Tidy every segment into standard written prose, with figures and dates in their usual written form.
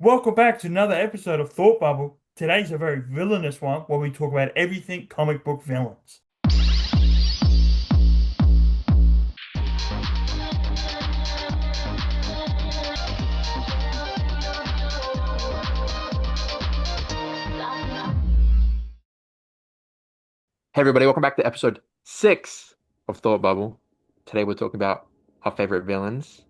Welcome back to another episode of Thought Bubble. Today's a very villainous one where we talk about everything comic book villains. Hey everybody, welcome back to episode 6 of Thought Bubble. Today we're talking about our favorite villains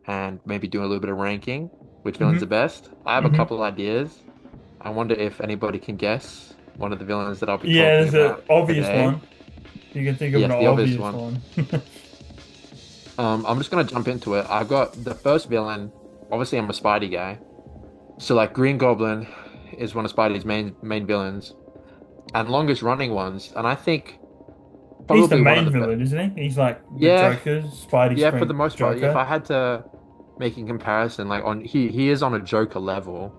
and maybe doing a little bit of ranking, which villains are hmm best. I have a hmm couple of ideas. I wonder if anybody can guess one of the villains that I'll be Yeah, talking there's an about obvious today. one. You can think of an Yes, the obvious obvious one. one. I'm just gonna jump into it. I've got the first villain. Obviously, I'm a Spidey guy, so like Green Goblin is one of Spidey's main villains and longest running ones, and I think He's the probably one of main the villain, isn't he? He's like the yeah. Joker, Spidey Yeah, for the Spring most part. If I Joker. had to make a comparison, like on he is on a Joker level.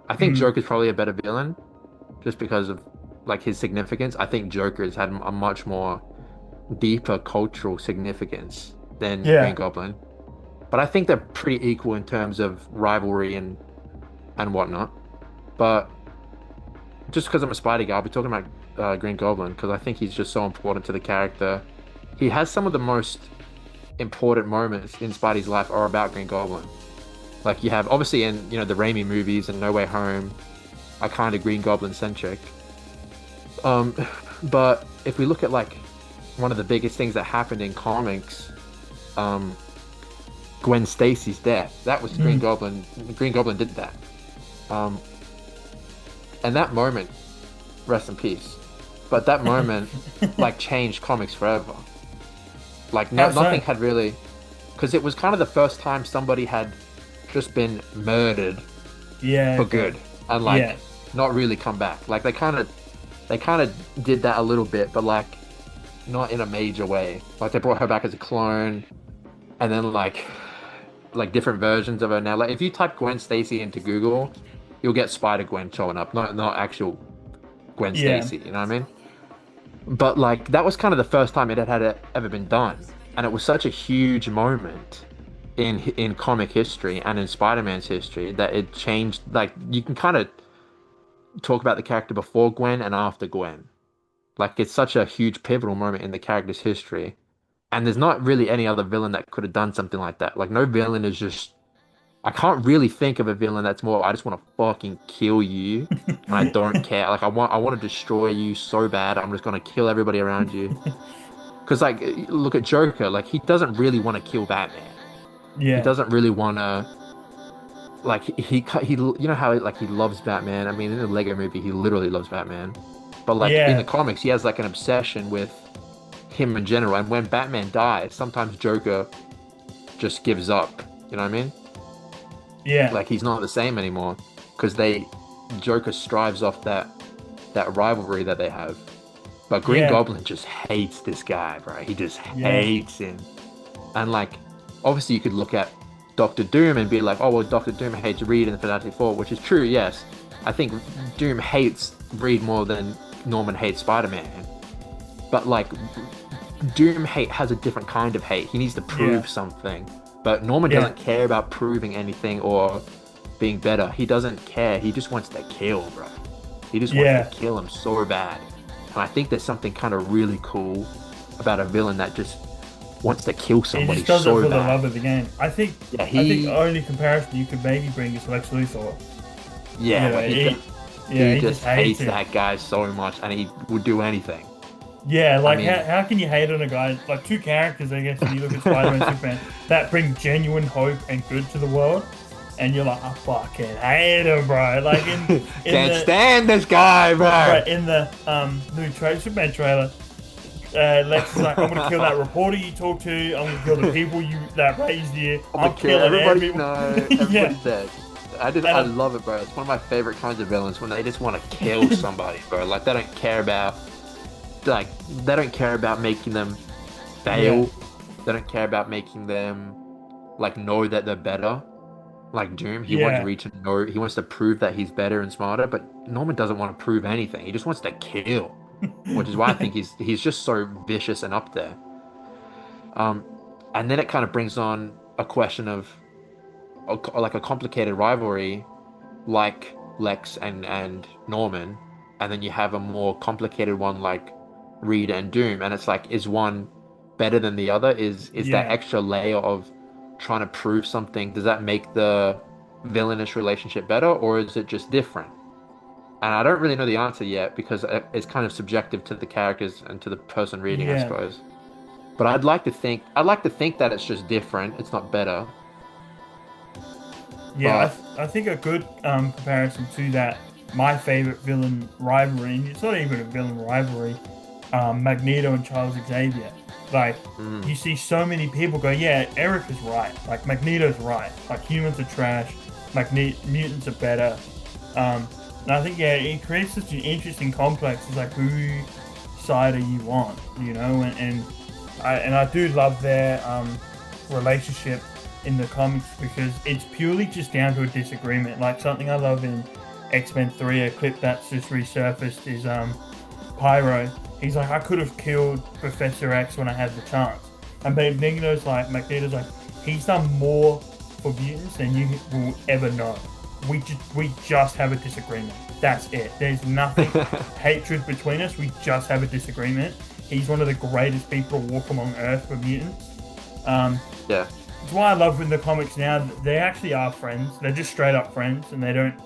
I think Mm, Joker's probably a better villain just because of like his significance. I think Joker's had a much more deeper cultural significance than Green yeah. Goblin. But I think they're pretty equal in terms of rivalry and whatnot. But just because I'm a Spidey guy, I'll be talking about Green Goblin because I think he's just so important to the character. He has some of the most important moments in Spidey's life are about Green Goblin. Like you have obviously in the Raimi movies and No Way Home are kind of Green Goblin centric. Um, but if we look at like one of the biggest things that happened in comics, um, Gwen Stacy's death, that was Green Mm. Goblin. Green Goblin did that. Um, and that moment, rest in peace. But that moment like changed comics forever. Like How nothing so? had really, because it was kind of the first time somebody had just been murdered Yeah, for okay. good and Yeah. like not really come back. Like they kind of did that a little bit, but like not in a major way. Like they brought her back as a clone, and then like different versions of her now. Like if you type Gwen Stacy into Google, you'll get Spider Gwen showing up, not actual Gwen Yeah. Stacy. You know what I mean? But like that was kind of the first time it had ever been done, and it was such a huge moment in comic history and in Spider-Man's history that it changed. Like you can kind of talk about the character before Gwen and after Gwen. Like it's such a huge pivotal moment in the character's history. And there's not really any other villain that could have done something like that. Like no villain is just I can't really think of a villain that's more I just want to fucking kill you and I don't care. Like I want to destroy you so bad. I'm just gonna kill everybody around you. Because like look at Joker, like he doesn't really want to kill Batman. He Yeah. doesn't really want to like he you know how like he loves Batman. I mean, in the Lego movie, he literally loves Batman. But like in the Yeah. comics, he has like an obsession with him in general. And when Batman dies, sometimes Joker just gives up. You know what I mean? Yeah. Like he's not the same anymore because they Joker strives off that rivalry that they have. But Green Yeah. Goblin just hates this guy, bro. He just Yeah. hates him. And like, obviously, you could look at Doctor Doom and be like, oh, well, Doctor Doom hates Reed in the Fantastic Four, which is true, yes. I think Doom hates Reed more than Norman hates Spider-Man. But like, Doom hate has a different kind of hate. He needs to Yeah. prove something. But Norman Yeah. doesn't care about proving anything or being better. He doesn't care. He just wants to kill, bro. He just wants to Yeah. kill him so bad. And I think there's something kind of really cool about a villain that just wants to kill He somebody just does it so for the bad. love of the game. Yeah, I think the he, only comparison you could maybe bring is Lex Luthor. yeah, like Yeah, he he just just hates hates him. that guy so much, and he would do anything. Yeah, I like mean, how can you hate on a guy like two characters, I guess, when you look at Spider-Man and Superman that bring genuine hope and good to the world, and you're like, I fucking hate him, bro. Like in can't the stand this guy, bro. right in the new Superman trailer, Lex is like, I'm gonna kill that reporter you talk to. I'm gonna kill the people you that raised you. I'm gonna I'm kill killing everybody you everyone. know, Yeah, everybody dead. and I love it, bro. It's one of my favorite kinds of villains when they just want to kill somebody, bro. Like like they don't care about making them yeah, fail. They don't care about making them like know that they're better. Like Doom, he wants yeah. Reed to know, he wants to prove that he's better and smarter, but Norman doesn't want to prove anything. He just wants to kill, which is why I think he's just so vicious and up there. Um, and then it kind of brings on a question of like a complicated rivalry like Lex and Norman, and then you have a more complicated one like Reed and Doom, and it's like, is one better than the other? Is that Yeah, extra layer of trying to prove something, does that make the villainous relationship better, or is it just different? And I don't really know the answer yet because it's kind of subjective to the characters and to the person reading, I yeah, suppose. But I'd like to think that it's just different. It's not better. yeah. But I think a good comparison to that, my favorite villain rivalry, and it's not even a villain rivalry, Magneto and Charles Xavier. Like, mm, you see so many people go, yeah, Eric is right. Like, Magneto's right. Like, humans are trash. Mutants are better. And I think, yeah, it creates such an interesting complex. It's like, who side are you on? You know, and I do love their relationship in the comics because it's purely just down to a disagreement. Like something I love in X-Men 3, a clip that's just resurfaced is Pyro. He's like, I could have killed Professor X when I had the chance. And Magneto's like, he's done more for mutants than you will ever know. We just have a disagreement. That's it. There's nothing hatred between us. We just have a disagreement. He's one of the greatest people to walk among Earth for mutants. Um, yeah. it's why I love in the comics now they actually are friends. They're just straight up friends and they don't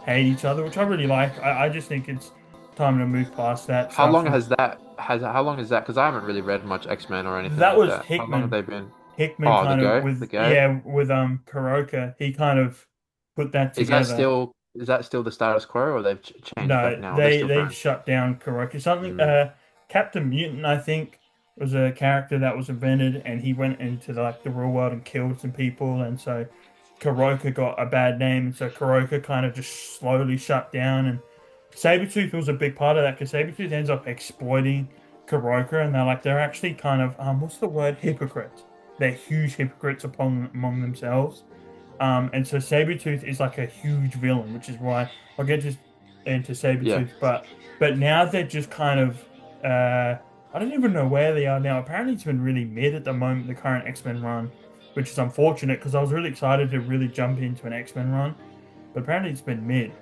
hate each other, which I really like. I just think it's time to move past that How stuff. long And has that has how long is that? Because I haven't really read much X-Men or anything that like was that. How long have Hickman. they been? Hickman Oh, the kind of Go, the with Go. yeah with Kuroka. He kind of put that Is that together. still is that still the status quo, or they've changed back No, now? They're they still they've friends. shut down Kuroka. Something Mm. Captain Mutant, I think, was a character that was invented, and he went into like the real world and killed some people, and so Kuroka got a bad name, and so Kuroka kind of just slowly shut down. And Sabretooth was a big part of that because Sabretooth ends up exploiting Kuroka, and they're actually kind of what's the word, hypocrites. They're huge hypocrites among themselves. And so Sabretooth is like a huge villain, which is why I'll get just into Yeah. Sabretooth, but now they're just kind of I don't even know where they are now. Apparently it's been really mid at the moment, the current X-Men run, which is unfortunate because I was really excited to really jump into an X-Men run, but apparently it's been mid.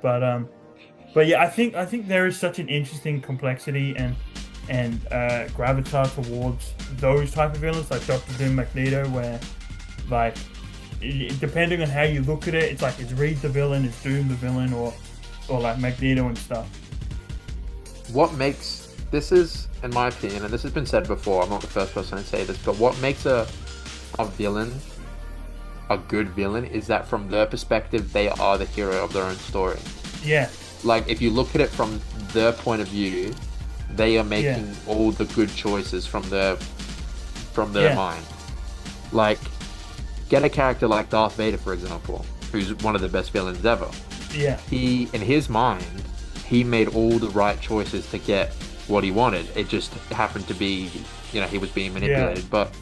But yeah, I think there is such an interesting complexity and gravitas towards those type of villains like Doctor Doom, Magneto, where like depending on how you look at it, it's like is Reed the villain, is Doom the villain, or like Magneto and stuff. What makes this is, in my opinion, and this has been said before, I'm not the first person to say this, but what makes a villain a good villain is that from their perspective, they are the hero of their own story. Yeah, Like if you look at it from their point of view, they are yeah, making all the good choices from their yeah, mind. Like get a character like Darth Vader, for example, who's one of the best villains ever. yeah, He, in his mind, he made all the right choices to get what he wanted. It just happened to be, he was being yeah, manipulated. But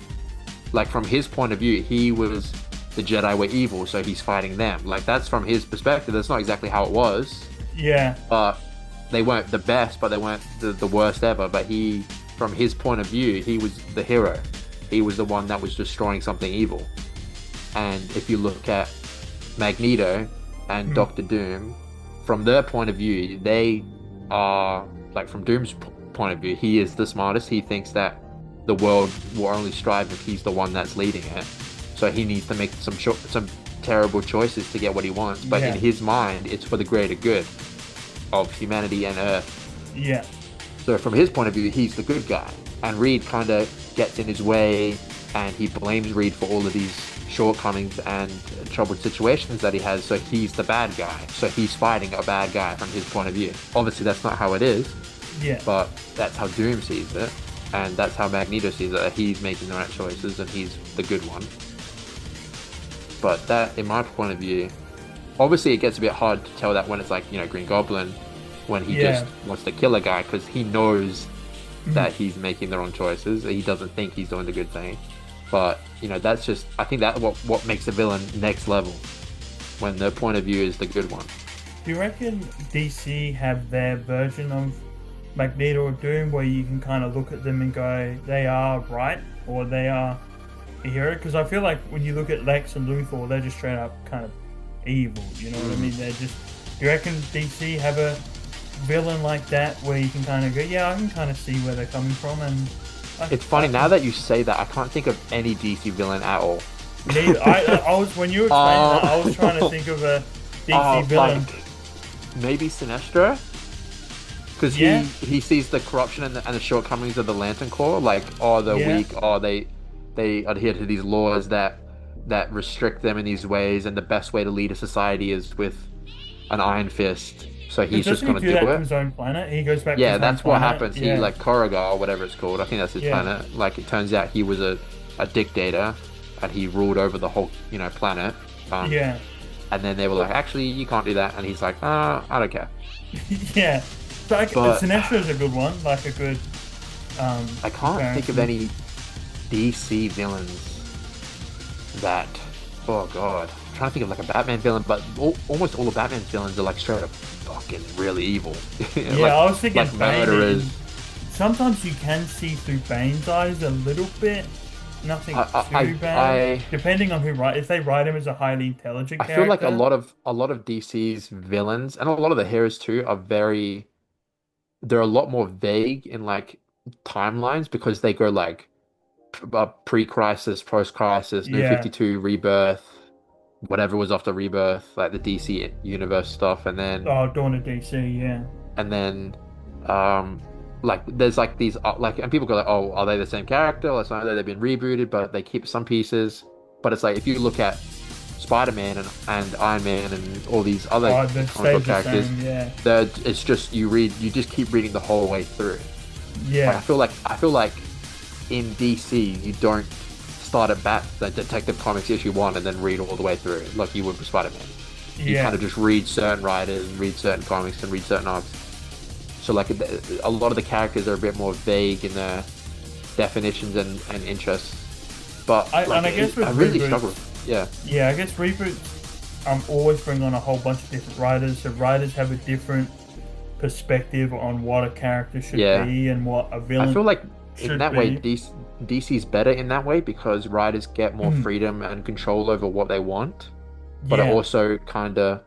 like from his point of view, he was the Jedi were evil, so he's fighting them. Like that's from his perspective. That's not exactly how it was, yeah, but they weren't the best, but they weren't the worst ever. But from his point of view, he was the hero. He was the one that was destroying something evil. And if you look at Magneto and mm, Doctor Doom, from their point of view, they are like from Doom's point of view, he is the smartest. He thinks that the world will only strive if he's the one that's leading it. So he needs to make some terrible choices to get what he wants. But in yeah, his mind, it's for the greater good of humanity and Earth. yeah, So from his point of view, he's the good guy. And Reed kind of gets in his way and he blames Reed for all of these shortcomings and troubled situations that he has. So he's the bad guy. So he's fighting a bad guy from his point of view. Obviously, that's not how it is, yeah, but that's how Doom sees it. And that's how Magneto sees it. That he's making the right choices and he's the good one. But that, in my point of view, obviously it gets a bit hard to tell that when it's like, Green Goblin, when he yeah, just wants to kill a guy because he knows mm, that he's making the wrong choices. He doesn't think he's doing the good thing. But, that's just, I think that what makes a villain next level when their point of view is the good one. Do you reckon DC have their version of Magneto or Doom where you can kind of look at them and go, they are right or they are a hero? Because I feel like when you look at Lex and Luthor, they're just straight up kind of evil. You know what I Mm. mean? They're just Do you reckon DC have a villain like that where you can kind of go, yeah, I can kind of see where they're coming from, and It's I funny now can. that you say that, I can't think of any DC villain at all. Neither. I was when you were explaining that, I was trying to Uh, think of a DC villain. like maybe Sinestro, because Yeah, he sees the corruption and the shortcomings of the Lantern Corps. Like, oh, they're yeah. weak. Oh, they adhere to these laws that restrict them in these ways, and the best way to lead a society is with an iron fist. So Because he's just doesn't he gonna do do that to it. his own planet? He goes back to Yeah, his home that's what planet. happens. He Yeah, like Korrigal or whatever it's called. I think that's his yeah, planet. Like it turns out he was a dictator, and he ruled over the whole planet. Um, yeah, and then they were like, actually, you can't do that, and he's like, I don't care. yeah. So But Sinestro is a good one, like a good I can't think of comparison. any DC villains that. Oh God, I'm trying to think of like a Batman villain, but almost all of Batman's villains are like straight up fucking really evil, Yeah, like I was thinking like Bane. murderers. Sometimes you can see through Bane's eyes a little bit. Nothing I too I bad, I depending on who write. If they write him as a highly intelligent I feel like character, a lot of DC's villains and a lot of the heroes too are very they're a lot more vague in like timelines because they go like pre-crisis, post-crisis, New yeah. 52, Rebirth, whatever was after Rebirth, like the DC universe stuff, Oh, Dawn of DC, yeah. and then um like there's like these like and people go like, oh, are they the same character? Let's know that they've been rebooted, but they keep some pieces. But it's like if you look at Spider-Man and Iron Man and all these other Oh, that comic book stays the characters, same, yeah. it's just you just keep reading the whole way through. Like Yeah, I feel like in DC you don't start at bat the Detective Comics issue 1 and then read all the way through like you would with Spider-Man. You kind yeah. of just read certain writers, read certain comics, and read certain arcs. So like a lot of the characters are a bit more vague in their definitions and interests. But like I guess with I really reboots, struggle. Yeah, yeah, I guess reboots always bring on a whole bunch of different writers. So writers have a different perspective on what a character should yeah. be and what a I villain feel like in should that way, be. DC's better in that way because writers get more freedom and control over what they want. But it Yeah, also kind of,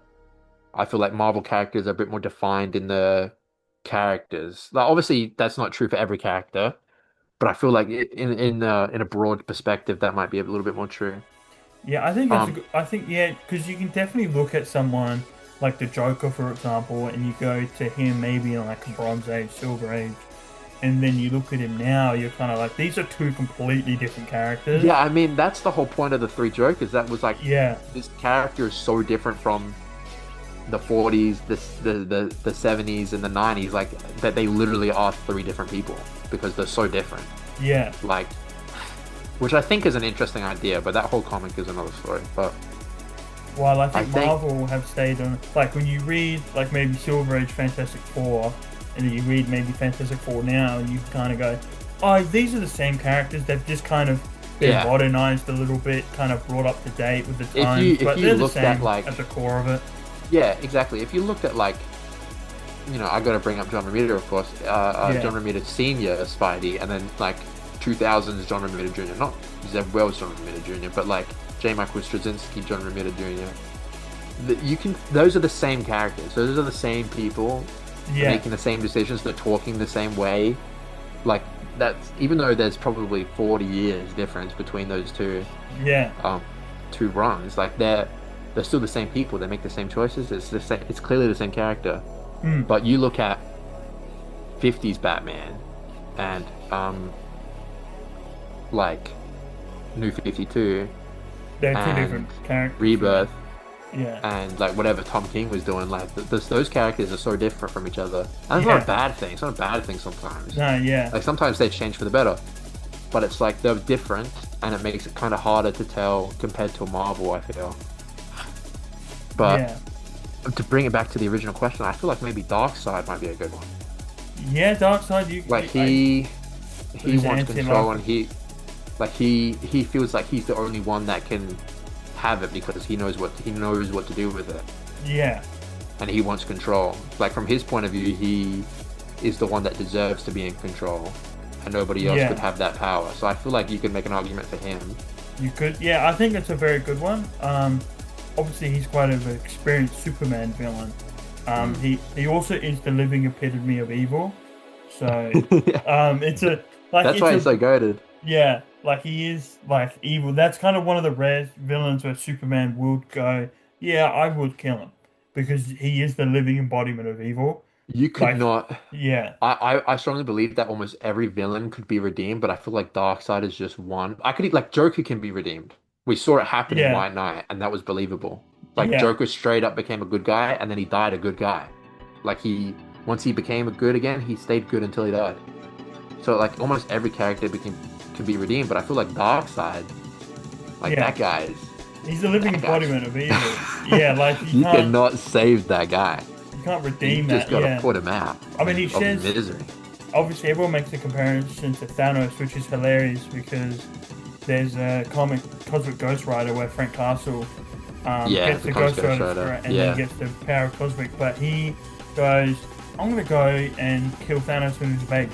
I feel like Marvel characters are a bit more defined in the characters. Like obviously, that's not true for every character, but I feel like in a broad perspective, that might be a little bit more true. yeah, I think that's a Um, good. I think yeah, because you can definitely look at someone like the Joker, for example, and you go to him maybe in like a Bronze Age, Silver Age, and then you look at him now, you're kind of like these are two completely different characters. yeah, I mean that's the whole point of the Three Jokers. That was like Yeah, this character is so different from the 40s, the 70s, and the 90s, like that they literally are three different people because they're so different. yeah. Like, which I think is an interesting idea, but that whole comic is another story. But While I I think think, Marvel have stayed on, like when you read like maybe Silver Age Fantastic Four, and then you read maybe Fantastic Four now, and you kind of go, oh, these are the same characters. They've just kind of been yeah, modernized a little bit, kind of brought up to date with the if times, if but you they're the looked at same like, at the core of it. yeah, exactly. If you looked at like, I got to bring up John Romita, of course, Yeah, John Romita Senior Spidey, and then like 2000s John Romita Jr. Not Zeb Wells John Romita Jr., but like J. Michael Straczynski John Romita Jr. Those are the same characters. Those are the same people yeah, making the same decisions. They're talking the same way. Like that's even though there's probably 40 years difference between those yeah, um two runs, like they're still the same people. They make the same choices. It's the same. It's clearly the same character. mm, But you look at 50s Batman and like New 52 they're two and different characters. Rebirth Yeah, and like whatever Tom King was doing, like those characters are so different from each other. And it's not a yeah, bad thing. It's not a bad thing sometimes. no, yeah, Like sometimes they change for the better, but it's like they're different, and it makes it kind of harder to tell compared to Marvel, I feel. But yeah, to bring it back to the original question, I feel like maybe Darkseid might be a good one. yeah. Darkseid, Like he his wants control, and anti-life. he feels like he's the only one that can have it because he knows what to do with it, Yeah, and he wants control. Like from his point of view, he is the one that deserves to be in control, and nobody else could yeah. have that power. So I feel like you could make an argument for him. You could, yeah. I think it's a very good one. Obviously he's quite an experienced Superman villain, Mm. He also is the living epitome of evil. So Yeah. it's a like That's it's why a he's so goated. yeah, like he is like evil. That's kind of one of the rare villains where Superman would go, yeah, I would kill him because he is the living embodiment of evil. You could Like, not. yeah, I strongly believe that almost every villain could be redeemed, but I feel like Darkseid is just one. I could like Joker can be redeemed. We saw it happen in yeah, White Knight, and that was believable. Like yeah, Joker straight up became a good guy, and then he died a good guy. Like he once he became a good again, he stayed good until he died. So like almost every character became can be redeemed, but I feel like Darkseid, like yeah. He's the living that guy's embodiment of evil. Yeah, like you cannot save that guy. you can't You redeem just that. gotta Yeah, put him out I mean, he of says misery. obviously everyone makes a comparison to Thanos, which is hilarious because there's a comic Cosmic Ghost Rider where Frank Castle Yeah, gets the becomes Ghost Ghost Rider Rider. and then Yeah. gets the power of Cosmic, but he goes, I'm gonna go and kill Thanos when he's a baby.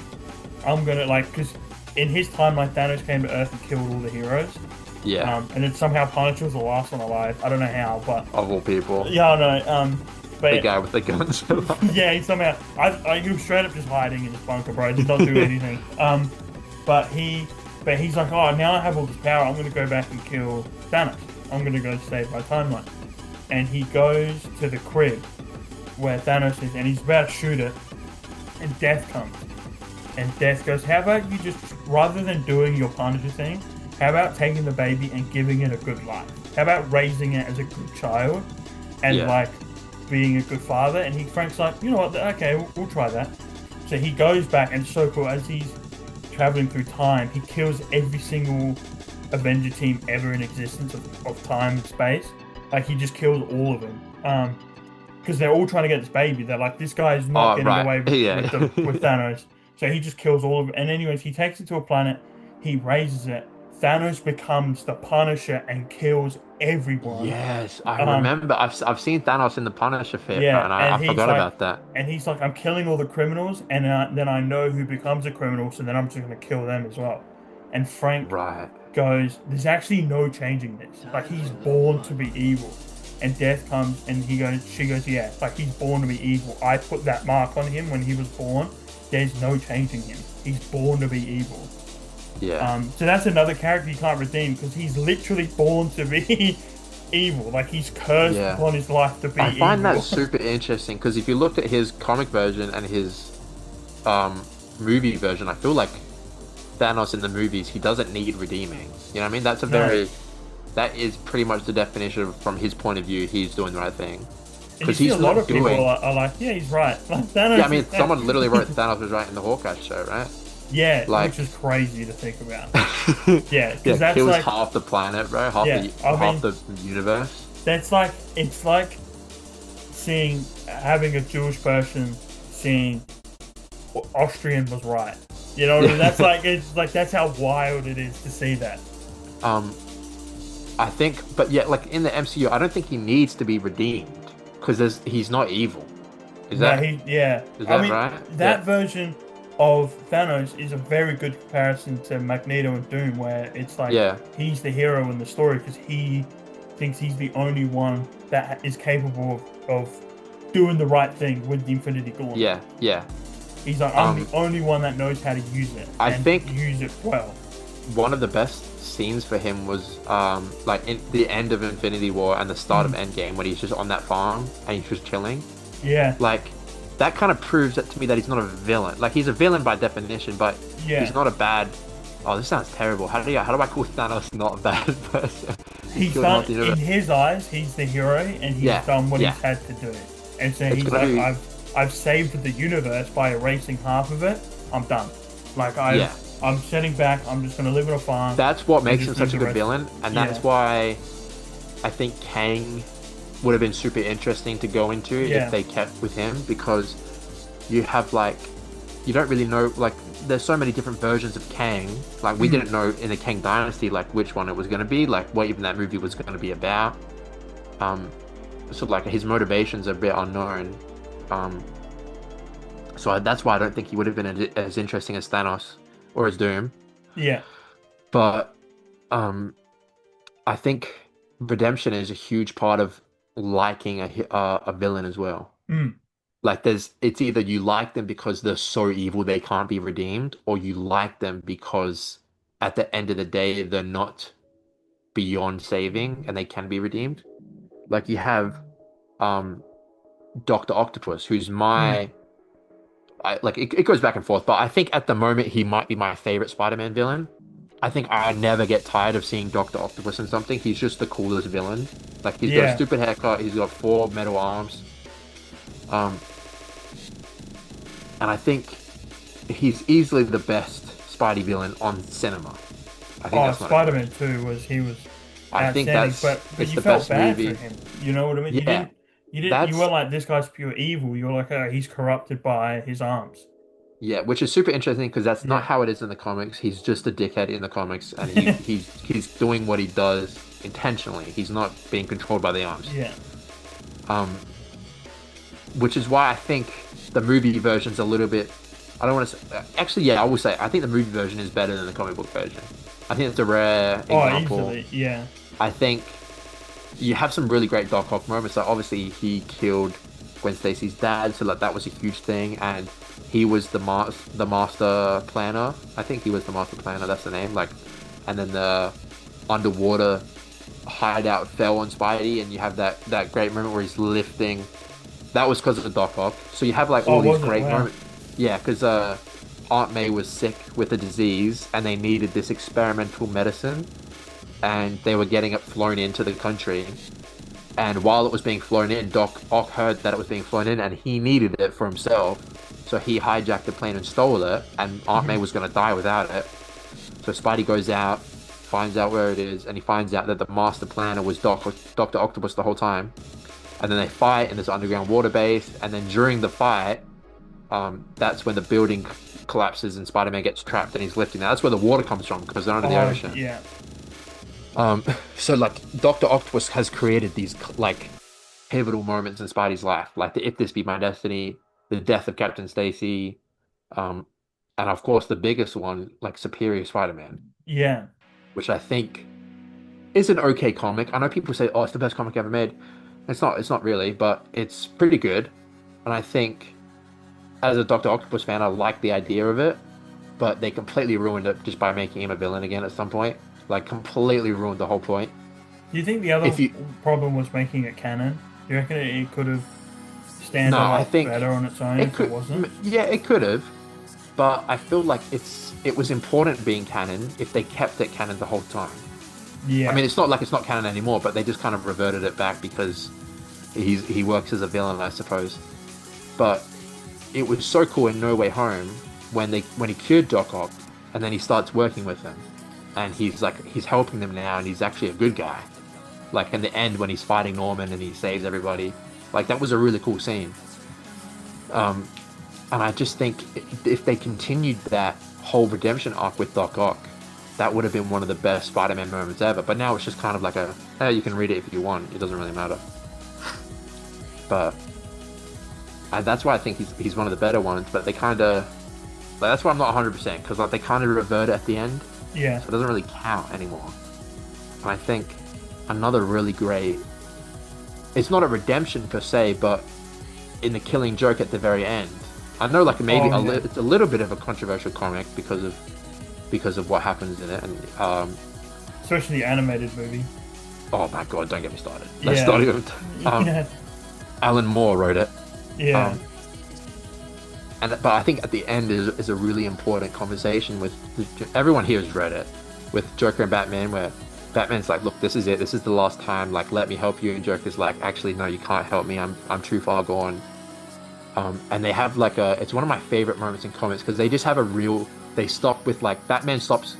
I'm gonna like because in his time, like Thanos came to Earth and killed all the heroes, Yeah. and then somehow Punisher was the last one alive. I don't know how, but Of all people. yeah, I know. The But guy with the guns. yeah, he somehow he was straight up just hiding in his bunker, bro. He did not do anything. But he's like, oh, now I have all this power. I'm gonna go back and kill Thanos. I'm gonna go save my timeline. And he goes to the crib where Thanos is, and he's about to shoot it, and Death comes. And Death goes, how about you just, rather than doing your Punisher thing, how about taking the baby and giving it a good life? How about raising it as a good child and Yeah. like being a good father? And Frank's like, you know what? Okay, we'll try that. So he goes back, and it's so cool as he's traveling through time, he kills every single Avenger team ever in existence of time and space. Like he just kills all of them. Because they're all trying to get this baby. They're like, this guy is not Oh, getting right. away Yeah. with Thanos. So he just kills all of it. And anyways, he takes it to a planet. He raises it. Thanos becomes the Punisher and kills everyone. Yes, I Um, remember. I've seen Thanos in the Punisher fit, yeah, and I and forgot about that. he's like, I'm killing all the criminals, and then I know who becomes a criminal, so then I'm just gonna kill them as well. And Frank Right. goes, there's actually no changing this. Like he's born to be evil. And Death comes and she goes, yeah, like he's born to be evil. I put that mark on him when he was born. There's no changing him. He's born to be evil. Yeah. So that's another character you can't redeem because he's literally born to be evil. Like he's cursed Yeah. upon his life to be I find that evil. super interesting because if you looked at his comic version and his um movie version, I feel like Thanos in the movies, he doesn't need redeeming. You know what I mean? That's a No. very that is pretty much the definition of, from his point of view, he's doing the right thing. And you Because see a he's lot not of people doing are like, yeah, he's right. Like Thanos Yeah, I mean is someone literally wrote Thanos was right in the Hawkeye show, right? yeah, Like which is crazy to think about. Yeah, yeah, because that's kills like, half the planet, bro, half yeah, the I half mean, the universe. that's like, it's like seeing, having a Jewish person seeing Austrian was right. You know what I mean? That's like, it's like, that's how wild it is to see that. Um, I think, but yeah, like in the MCU, I don't think he needs to be redeemed because he's not evil. Is No, that yeah. is I that mean, right? that Yeah, version of Thanos is a very good comparison to Magneto and Doom, where it's like yeah, he's the hero in the story because he thinks he's the only one that is capable of doing the right thing with the Infinity Gauntlet. yeah, yeah. He's like, I'm Um, the only one that knows how to use it I and think use it well. one of the best scenes for him was like in the end of Infinity War and the start of Mm. Endgame when he's just on that farm and he's just chilling. Yeah, Like that kind of proves that to me that he's not a villain. Like he's a villain by definition, but yeah. he's not a bad. Oh, this sounds terrible. How do I call Thanos not a bad person? He He's killed done half the in universe. his eyes. He's the hero, and he's Yeah, done what yeah. he's had to do. And so It's he's gonna like, be I've saved the universe by erasing half of it. I'm done. Like yeah. I'm sitting back. I'm just gonna live on a farm That's what and makes him just live such a the good rest. villain, and Yeah, that's why I think Kang would have been super interesting to go into yeah, if they kept with him because you have like you don't really know like there's so many different versions of Kang. Like we mm, didn't know in the Kang Dynasty like which one it was going to be, like what even that movie was going to be about. Um, so like his motivations are a bit unknown. Um, that's why I don't think he would have been as interesting as Thanos or as Doom. yeah, But um, I think redemption is a huge part of liking a villain as well. mm, Like it's either you like them because they're so evil they can't be redeemed, or you like them because at the end of the day they're not beyond saving and they can be redeemed. Like you have um Dr. Octopus, who's Hmm. it goes back and forth, but I think at the moment he might be my favorite Spider-Man villain. I think I never get tired of seeing Dr. Octopus in something. He's just the coolest villain. Like he's got a Yeah. stupid haircut, he's got four metal arms. Um, and I think he's easily the best Spidey villain on cinema. I think Oh, that's not a Spider-Man question. 2 was he was I think outstanding, but it's you the felt best bad for movie. him. You know what I mean? Yeah, You that's weren't like this guy's pure evil. You're like, oh, he's corrupted by his arms. yeah, which is super interesting because that's not Yeah. how it is in the comics. He's just a dickhead in the comics, and he's doing what he does intentionally. He's not being controlled by the arms. Yeah. Um, which is why I think the movie version's a little bit. I don't want to say. Actually, yeah, I will say I think the movie version is better than the comic book version. I think it's a rare Oh, example. easily. Yeah. I think you have some really great Doc Ock moments. Like obviously he killed Gwen Stacy's dad, so like that was a huge thing, and he was the master planner. I think he was the master planner. That's the name. Like, and then the underwater hideout fell on Spidey, and you have that great moment where he's lifting. That was because of the Doc Ock. So you have like Oh, all these was it? great Wow. moments. Yeah, because Aunt May was sick with a disease, and they needed this experimental medicine, and they were getting it flown into the country. And while it was being flown in, Doc Ock heard that it was being flown in, and he needed it for himself. So he hijacked the plane and stole it, and Aunt May Mhm. was going to die without it. So Spidey goes out, finds out where it is, and he finds out that the master planner was Dr. Octopus the whole time. And then they fight in this underground water base, and then during the fight, that's when the building collapses and Spider-Man gets trapped and he's lifting that. That's where the water comes from because they're under the Oh, ocean. yeah. Um, so like Dr. Octopus has created these like pivotal moments in Spidey's life, like the If This Be My Destiny, the death of Captain Stacy, um, and of course the biggest one, like Superior Spider-Man, Yeah. which I think is an okay comic. I know people say, "Oh, it's the best comic ever made." It's not. It's not really, but it's pretty good. And I think as a Dr. Octopus fan, I like the idea of it, but they completely ruined it just by making him a villain again at some point. Like completely ruined the whole point. Do you think the other If you problem was making it canon? Do you reckon it could have stand No, a I lot think better on its own it if it could. wasn't? Yeah, it could have, but I feel like it was important being canon if they kept it canon the whole time. I Yeah. mean, it's not like it's not canon anymore, but they just kind of reverted it back because he works as a villain, I suppose. But it was so cool in No Way Home when he cured Doc Ock, and then he starts working with him, and he's helping them now, and he's actually a good guy. Like in the end when he's fighting Norman and he saves everybody, like that was a really cool scene. Um, and I just think if they continued that whole redemption arc with Doc Ock, that would have been one of the best Spider-Man moments ever. But now it's just kind of like hey, you can read it if you want. It doesn't really matter. But that's why I think he's one of the better ones. But they kind of that's why I'm not 100% because like they kind of revert at the end, Yeah. so it doesn't really count anymore. And I think another really great. It's not a redemption per se, but in the Killing Joke at the very end. I know, like maybe Oh, yeah. it's a little bit of a controversial comic because of what happens in it, and Especially the animated movie. oh my God, don't get me started. Let's Yeah. not even. Yeah. Alan Moore wrote it, Yeah. um, but I think at the end is a really important conversation with everyone here has read it with Joker and Batman, where Batman's like, look, this is it. This is the last time. Like, let me help you. And Joker's like, actually, no, you can't help me. I'm too far gone. And they have like it's one of my favorite moments in comics because they just have a real. They stop with like Batman stops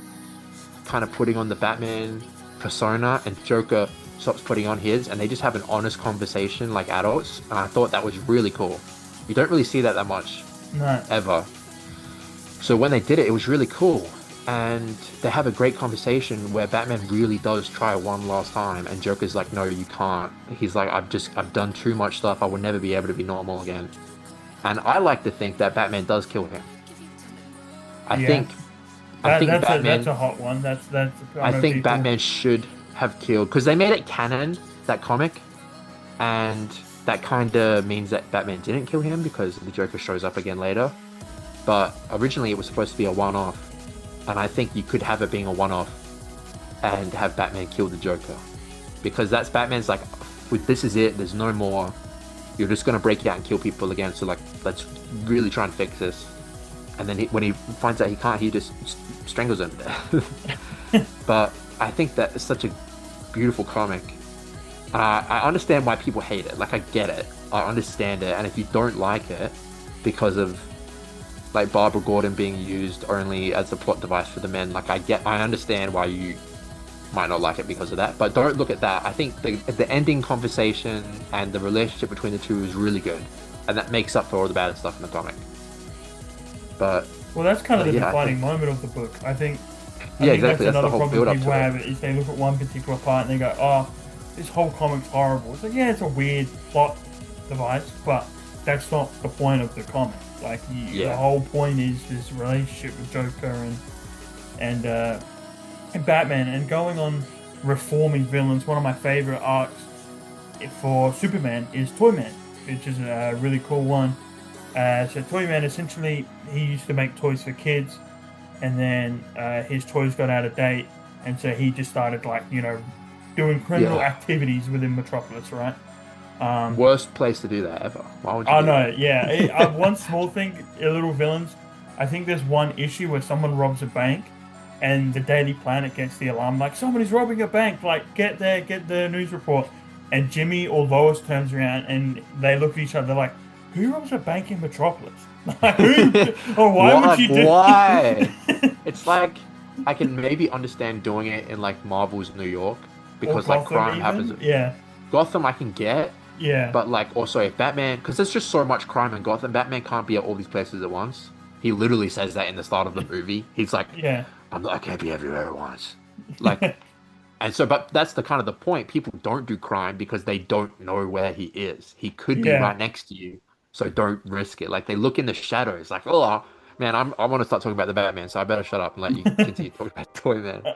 kind of putting on the Batman persona, and Joker stops putting on his, and they just have an honest conversation like adults. And I thought that was really cool. You don't really see that much No. ever. So when they did it, it was really cool. And they have a great conversation where Batman really does try one last time, and Joker's like, "No, you can't." He's like, I've done too much stuff. I will never be able to be normal again." And I like to think that Batman does kill him. I Yeah. think, I think That's Batman, a hot one. That's I I know think people. Batman should have killed because they made it canon that comic, and that kind of means that Batman didn't kill him because the Joker shows up again later. But originally it was supposed to be a one-off, and I think you could have it being a one-off and have Batman kill the Joker because that's Batman's like, with this is it. There's no more. You're just gonna break out and kill people again. So like, let's really try and fix this. And then when he finds out he can't, he just strangles him. But I think that it's such a beautiful comic. I understand why people hate it. Like I get it. I understand it. And if you don't like it because of like Barbara Gordon being used only as a plot device for the men, like I understand why you might not like it because of that. But don't look at that. I think the ending conversation and the relationship between the two is really good, and that makes up for all the bad stuff in the comic. But Well, that's kind of the yeah, I defining think moment of the book. I yeah, think that's exactly. That's the another whole problem build up people to it. have is they look at one particular part and they go, "Oh, this whole comic's horrible." It's like, yeah, it's a weird plot device, but that's not the point of the comic. Like, the Yeah, whole point is this relationship with Joker and uh, and Batman, and going on reforming villains. One of my favorite arcs for Superman is Toyman, which is a really cool one. So Toyman essentially he used to make toys for kids, and then his toys got out of date, and so he just started like doing criminal yeah. activities within Metropolis, right? Um, Worst place to do that ever. Why would you I do know, that? yeah. One small thing, little villains. I think there's one issue where someone robs a bank, and the Daily Planet gets the alarm like somebody's robbing a bank. Like get there, get the news report. And Jimmy or Lois turns around and they look at each other like, "Who robs a bank in Metropolis? Like who? Or why would What? you do?" Why? It's like I can maybe understand doing it in like Marvel's New York Or because like Gotham crime happens. even? Yeah, Gotham I can get, yeah, but like also if Batman, because there's just so much crime in Gotham, Batman can't be at all these places at once. He literally says that in the start of the movie. He's like, yeah. I can't be everywhere at once. Like, and so, but that's the kind of the point. People don't do crime because they don't know where he is. He could be Yeah. right next to you, so don't risk it. Like they look in the shadows, like, oh man, I want to start talking about the Batman, so I better shut up and let you continue talking about Toy Man.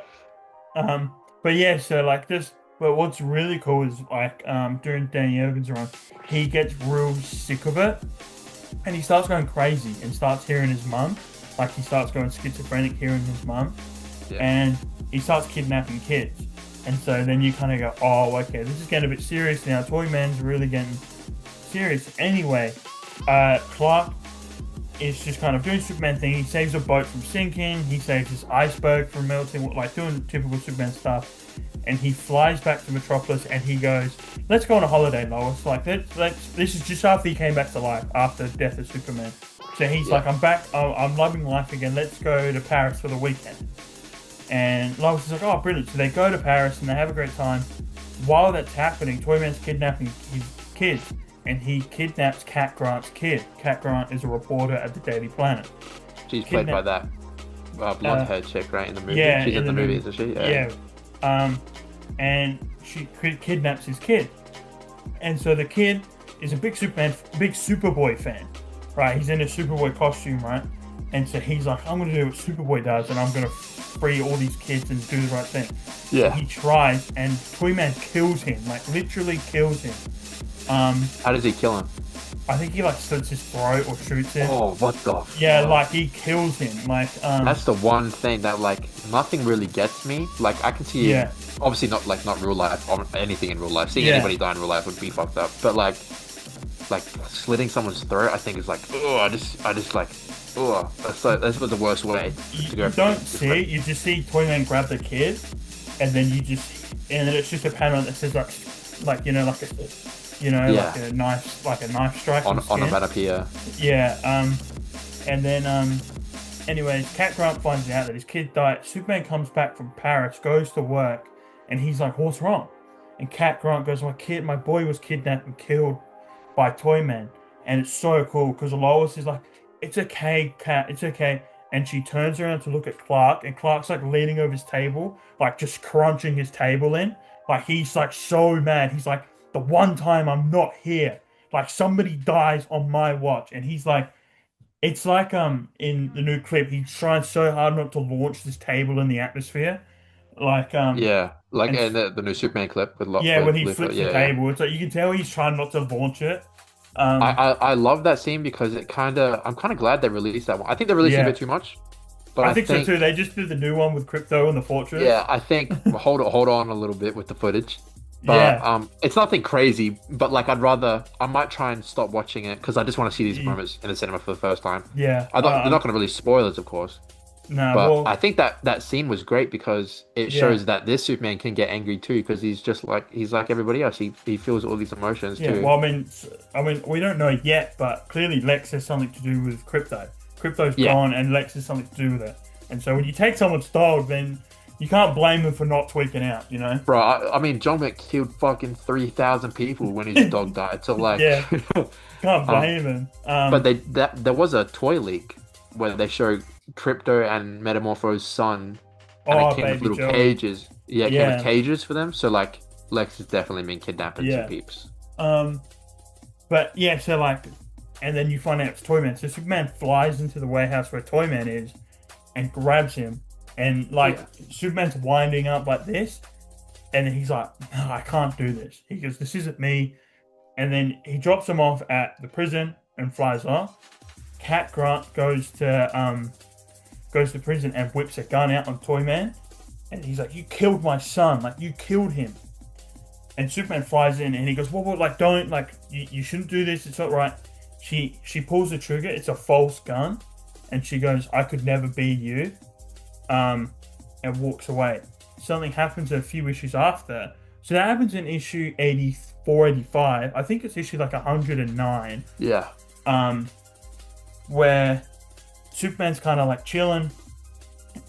Um, but yeah, so like this, but what's really cool is like during Danny Elfman's run, he gets real sick of it and he starts going crazy and starts hearing his mum. Like he starts going schizophrenic hearing his mum Yeah, and he starts kidnapping kids. And so then you kind of go, oh, okay, this is getting a bit serious now. Toy Man's really getting serious. Anyway, Clark is just kind of doing Superman thing. He saves a boat from sinking. He saves this iceberg from melting, like doing typical Superman stuff. And he flies back to Metropolis and he goes, "Let's go on a holiday, Lois." Like let's. This is just after he came back to life after the death of Superman. So he's yeah. like, "I'm back. I'm loving life again. Let's go to Paris for the weekend." And Lois is like, "Oh, brilliant!" So they go to Paris and they have a great time. While that's happening, Toyman's kidnapping his kids, and he kidnaps Cat Grant's kid. Cat Grant is a reporter at the Daily Planet. She's played by Kidnap, that blonde uh, haired chick, right, in the movie. yeah, She's in in the the movie, movie, isn't she? Yeah. yeah. Um, and she kidnaps his kid, and so the kid is a big Superboy fan, right? He's in a Superboy costume, right? And so he's like, "I'm gonna do what Superboy does, and I'm gonna free all these kids and do the right thing." So Yeah. he tries, and Toyman kills him, like literally kills him. Um, How does he kill him? I think he like slits his throat or shoots him. Oh, what the Yeah, fuck? like he kills him. Like, That's the one thing that like nothing really gets me. Like I can see, yeah, obviously not real life or anything in real life. Seeing yeah, anybody die in real life would be fucked up. But like slitting someone's throat, I think is like, oh, I just like, oh, that's was the worst way to you go. don't see it. You just see Toyman grab the kid, and then and then it's just a panel that says like Yeah, like a knife strike on on a skin. Banapia. Yeah. And then anyways, Cat Grant finds out that his kid died. Superman comes back from Paris, goes to work, and he's like, "What's wrong?" And Cat Grant goes, my boy was kidnapped and killed by Toyman." And it's so cool because Lois is like, "It's okay, Cat, it's okay." And she turns around to look at Clark, and Clark's like leaning over his table, like just crunching his table in. Like he's like so mad. He's like, "The one time I'm not here, like somebody dies on my watch." And he's like, it's like in the new clip, he's trying so hard not to launch this table in the atmosphere. Like Yeah, Like And in the new Superman clip with yeah, when with he Luthor. flips the Yeah, yeah. table, it's like you can tell he's trying not to launch it. I, Um, I I love that scene because I'm kind of glad they released that one. I think they released it a bit yeah, too much, but I I think so too. think They just did the new one with Crypto and the Fortress. yeah, I think hold on a little bit with the footage. But Yeah, it's nothing crazy, but like I might try and stop watching it because I just want to see these y- moments in the cinema for the first time. yeah. I don't, they're not going to release spoilers, of course, Nah, but I well, think that scene was great because it yeah, shows that this Superman can get angry too because he's like everybody else. He feels all these emotions yeah. too. Well, I mean, we don't know yet, but clearly Lex has something to do with Crypto. Crypto's Yeah. gone, and Lex has something to do with it. And so when you take someone's dog, then you can't blame them for not tweaking out. You know? Bro, I mean, John Wick killed fucking 3,000 people when his dog died. So like, Yeah, can't um, blame them. but there was a toy leak where they show Crypto and Metamorpho's son, and it Oh, came with baby little Joey. cages. Yeah, it came with Yeah, cages for them. So like, Lex has definitely been kidnapping some yeah. peeps. Um, but yeah, so like, and then you find out it's Toyman. So Superman flies into the warehouse where Toyman is and grabs him, and like Yeah, Superman's winding up like this, and he's like, "No, I can't do this." He goes, "This isn't me." And then he drops him off at the prison and flies off. Cat Grant goes to prison and whips a gun out on Toyman, and he's like, "You killed my son! Like you killed him!" And Superman flies in and he goes, "Well, like don't like you shouldn't do this. It's not right." She pulls the trigger. It's a false gun, and she goes, "I could never be you," um, and walks away. Something happens a few issues after. So that happens in issue 84, 85. I think it's issue like 109, yeah, um, where Superman's kind of like chilling,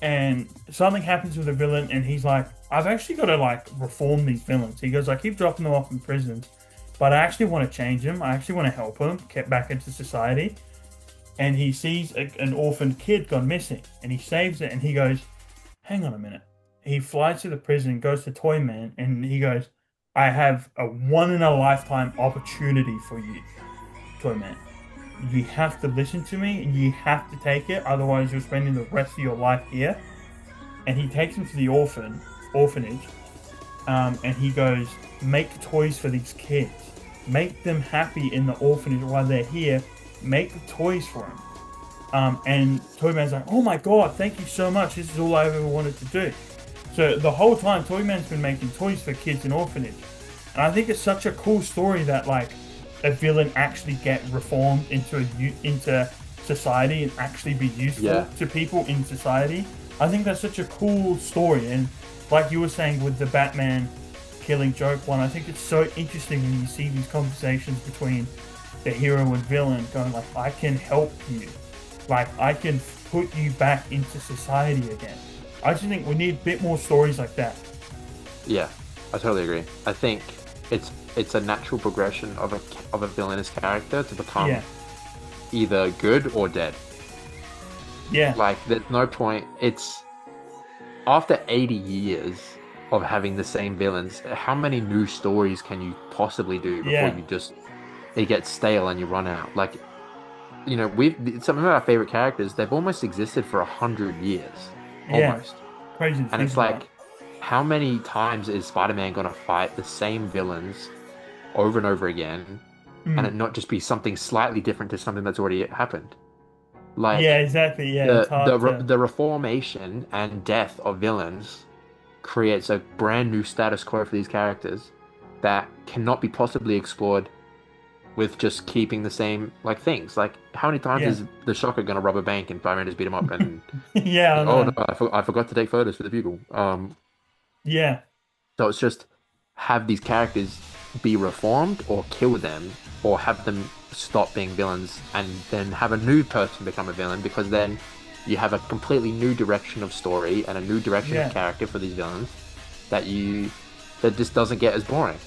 and something happens with the villain, and he's like, "I've actually got to like reform these villains." He goes, "I keep dropping them off in prisons, but I actually want to change them. I actually want to help them get back into society." And he sees an orphaned kid gone missing, and he saves it, and he goes, "Hang on a minute." He flies to the prison, goes to Toyman, and he goes, "I have a one in a lifetime opportunity for you, Toyman. You have to listen to me, and you have to take it, otherwise you're spending the rest of your life here." And he takes him to the orphanage, and he goes, "Make toys for these kids. Make them happy in the orphanage while they're here. Make the toys for them." And Toyman's like, "Oh my god, thank you so much. This is all I've ever wanted to do." So the whole time, Toyman's been making toys for kids in orphanage, and I think it's such a cool story that like a villain actually get reformed into society and actually be useful yeah, to people in society. I think that's such a cool story, and like you were saying with the Batman killing Joke one, I think it's so interesting when you see these conversations between the hero and villain going like, "I can help you, like I can put you back into society again." I just think we need a bit more stories like that. yeah. I totally agree. I think it's a natural progression of a villainous character to become Yeah, either good or dead. yeah, Like, there's no point. It's after 80 years of having the same villains, how many new stories can you possibly do before yeah, you just it gets stale and you run out? Like, we've some of our favorite characters, they've almost existed for 100 years, yeah. almost. Crazy to And think it's about. like, how many times is Spider-Man gonna fight the same villains over and over again, and Mm. it not just be something slightly different to something that's already happened? Like, Yeah, exactly. Yeah, it's hard to. the reformation and death of villains creates a brand new status quo for these characters that cannot be possibly explored with just keeping the same like things. Like, how many times Yeah, is the Shocker gonna rob a bank and Fireman just beat him up and yeah, I oh no, know. I forgot to take photos for the Bugle. Yeah, So it's just have these characters be reformed or kill them or have them stop being villains and then have a new person become a villain because then you have a completely new direction of story and a new direction of yeah. character for these villains that that just doesn't get as boring.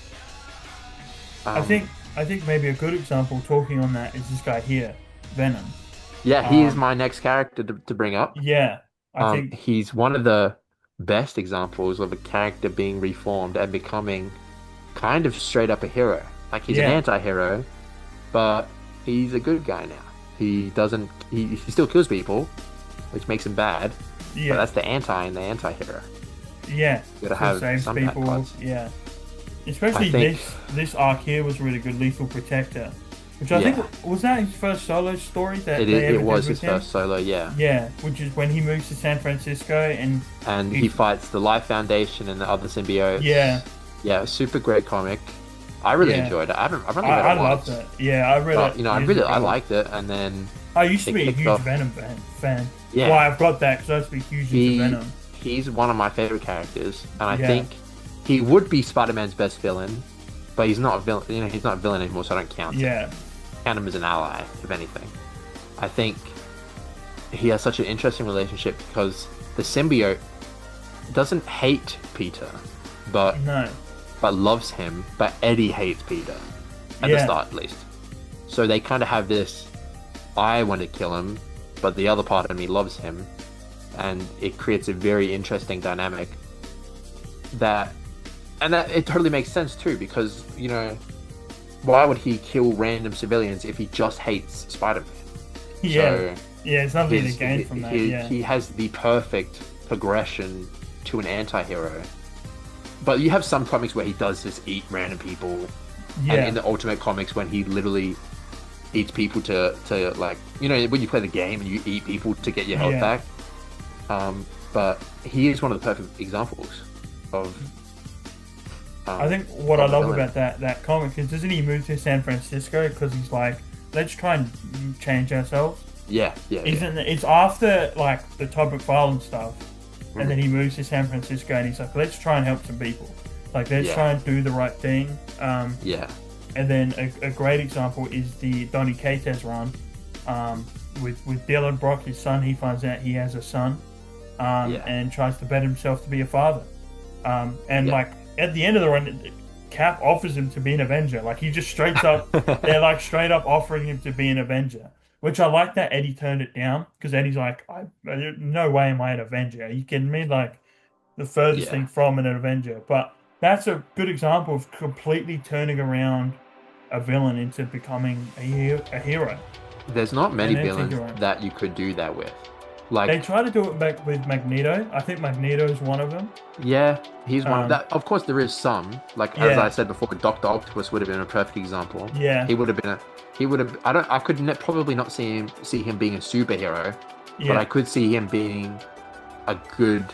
I Um, think I think maybe a good example talking on that is this guy here, Venom. yeah, he is Um, my next character to bring up. yeah, I think He's one of the best examples of a character being reformed and becoming kind of straight up a hero. Like, he's an yeah, anti-hero, but he's a good guy now. He doesn't. He still kills people, which makes him bad. But yeah, that's the anti and the anti-hero. Yeah, You gotta still have saves some bad people. guys. Yeah, I especially think, this arc here was really good. Lethal Protector, which I think yeah, was that his first solo story that they it ever did was with his him. first solo, yeah. Yeah, which is when he moves to San Francisco and And he he's fights the Life Foundation and the other symbiotes. yeah, Yeah, super great comic. I really yeah. enjoyed it. I've only read it I love once, that. Yeah, I read but it years I ago. liked it, and then I used to it be a kicked huge off. Venom fan. Well, Yeah, I've got that because I used to be huge into he Venom. he's one of my favorite characters, and I Yeah, think he would be Spider-Man's best villain, but he's not a villain. You know, he's not a villain anymore, so I don't count him. yeah, Count him as an ally, if anything. I think he has such an interesting relationship because the symbiote doesn't hate Peter, but no, loves him. But Eddie hates Peter at the yeah, start, at least. So they kind of have this. I want to kill him, but the other part of me loves him, and it creates a very interesting dynamic. That, and that it totally makes sense too, because why would he kill random civilians if he just hates Spider-Man? yeah, So yeah. It's nothing to gain from that. Yeah, he has the perfect progression to an anti-hero. But you have some comics where he does just eat random people, and in yeah, the Ultimate Comics when he literally eats people to like when you play the game and you eat people to get your health yeah. back. But he is one of the perfect examples of I think what I of a love villain. about that comic is doesn't he move to San Francisco because he's like, let's try and change ourselves. Yeah, yeah, yeah. Isn't it? It's after like the Topic File and stuff, and then Mhm. he moves to San Francisco and he's like, let's try and help some people. Like let's Yeah, try and do the right thing. yeah, And then a great example is the Donny Cates run, with Dylan Brock, his son. He finds out he has a son, yeah, and tries to bet himself to be a father. And yeah. like at the end of the run, Cap offers him to be an Avenger. Like he just straight up, they're like straight up offering him to be an Avenger. Which I like that Eddie turned it down because Eddie's like, no way am I an Avenger. Are you kidding me? Like the furthest Yeah. thing from an Avenger. But that's a good example of completely turning around a villain into becoming a hero, There's not many an villains anti-hero. that you could do that with. They Like, try to do it back with Magneto. I think Magneto is one of them. yeah, he's one Um, that. Of course, there is some. Like as I yeah, said before, Doctor Octopus would have been a perfect example. yeah, He would have been a. He would have. I don't. I could probably not see him being a superhero, but I yeah, could see him being a good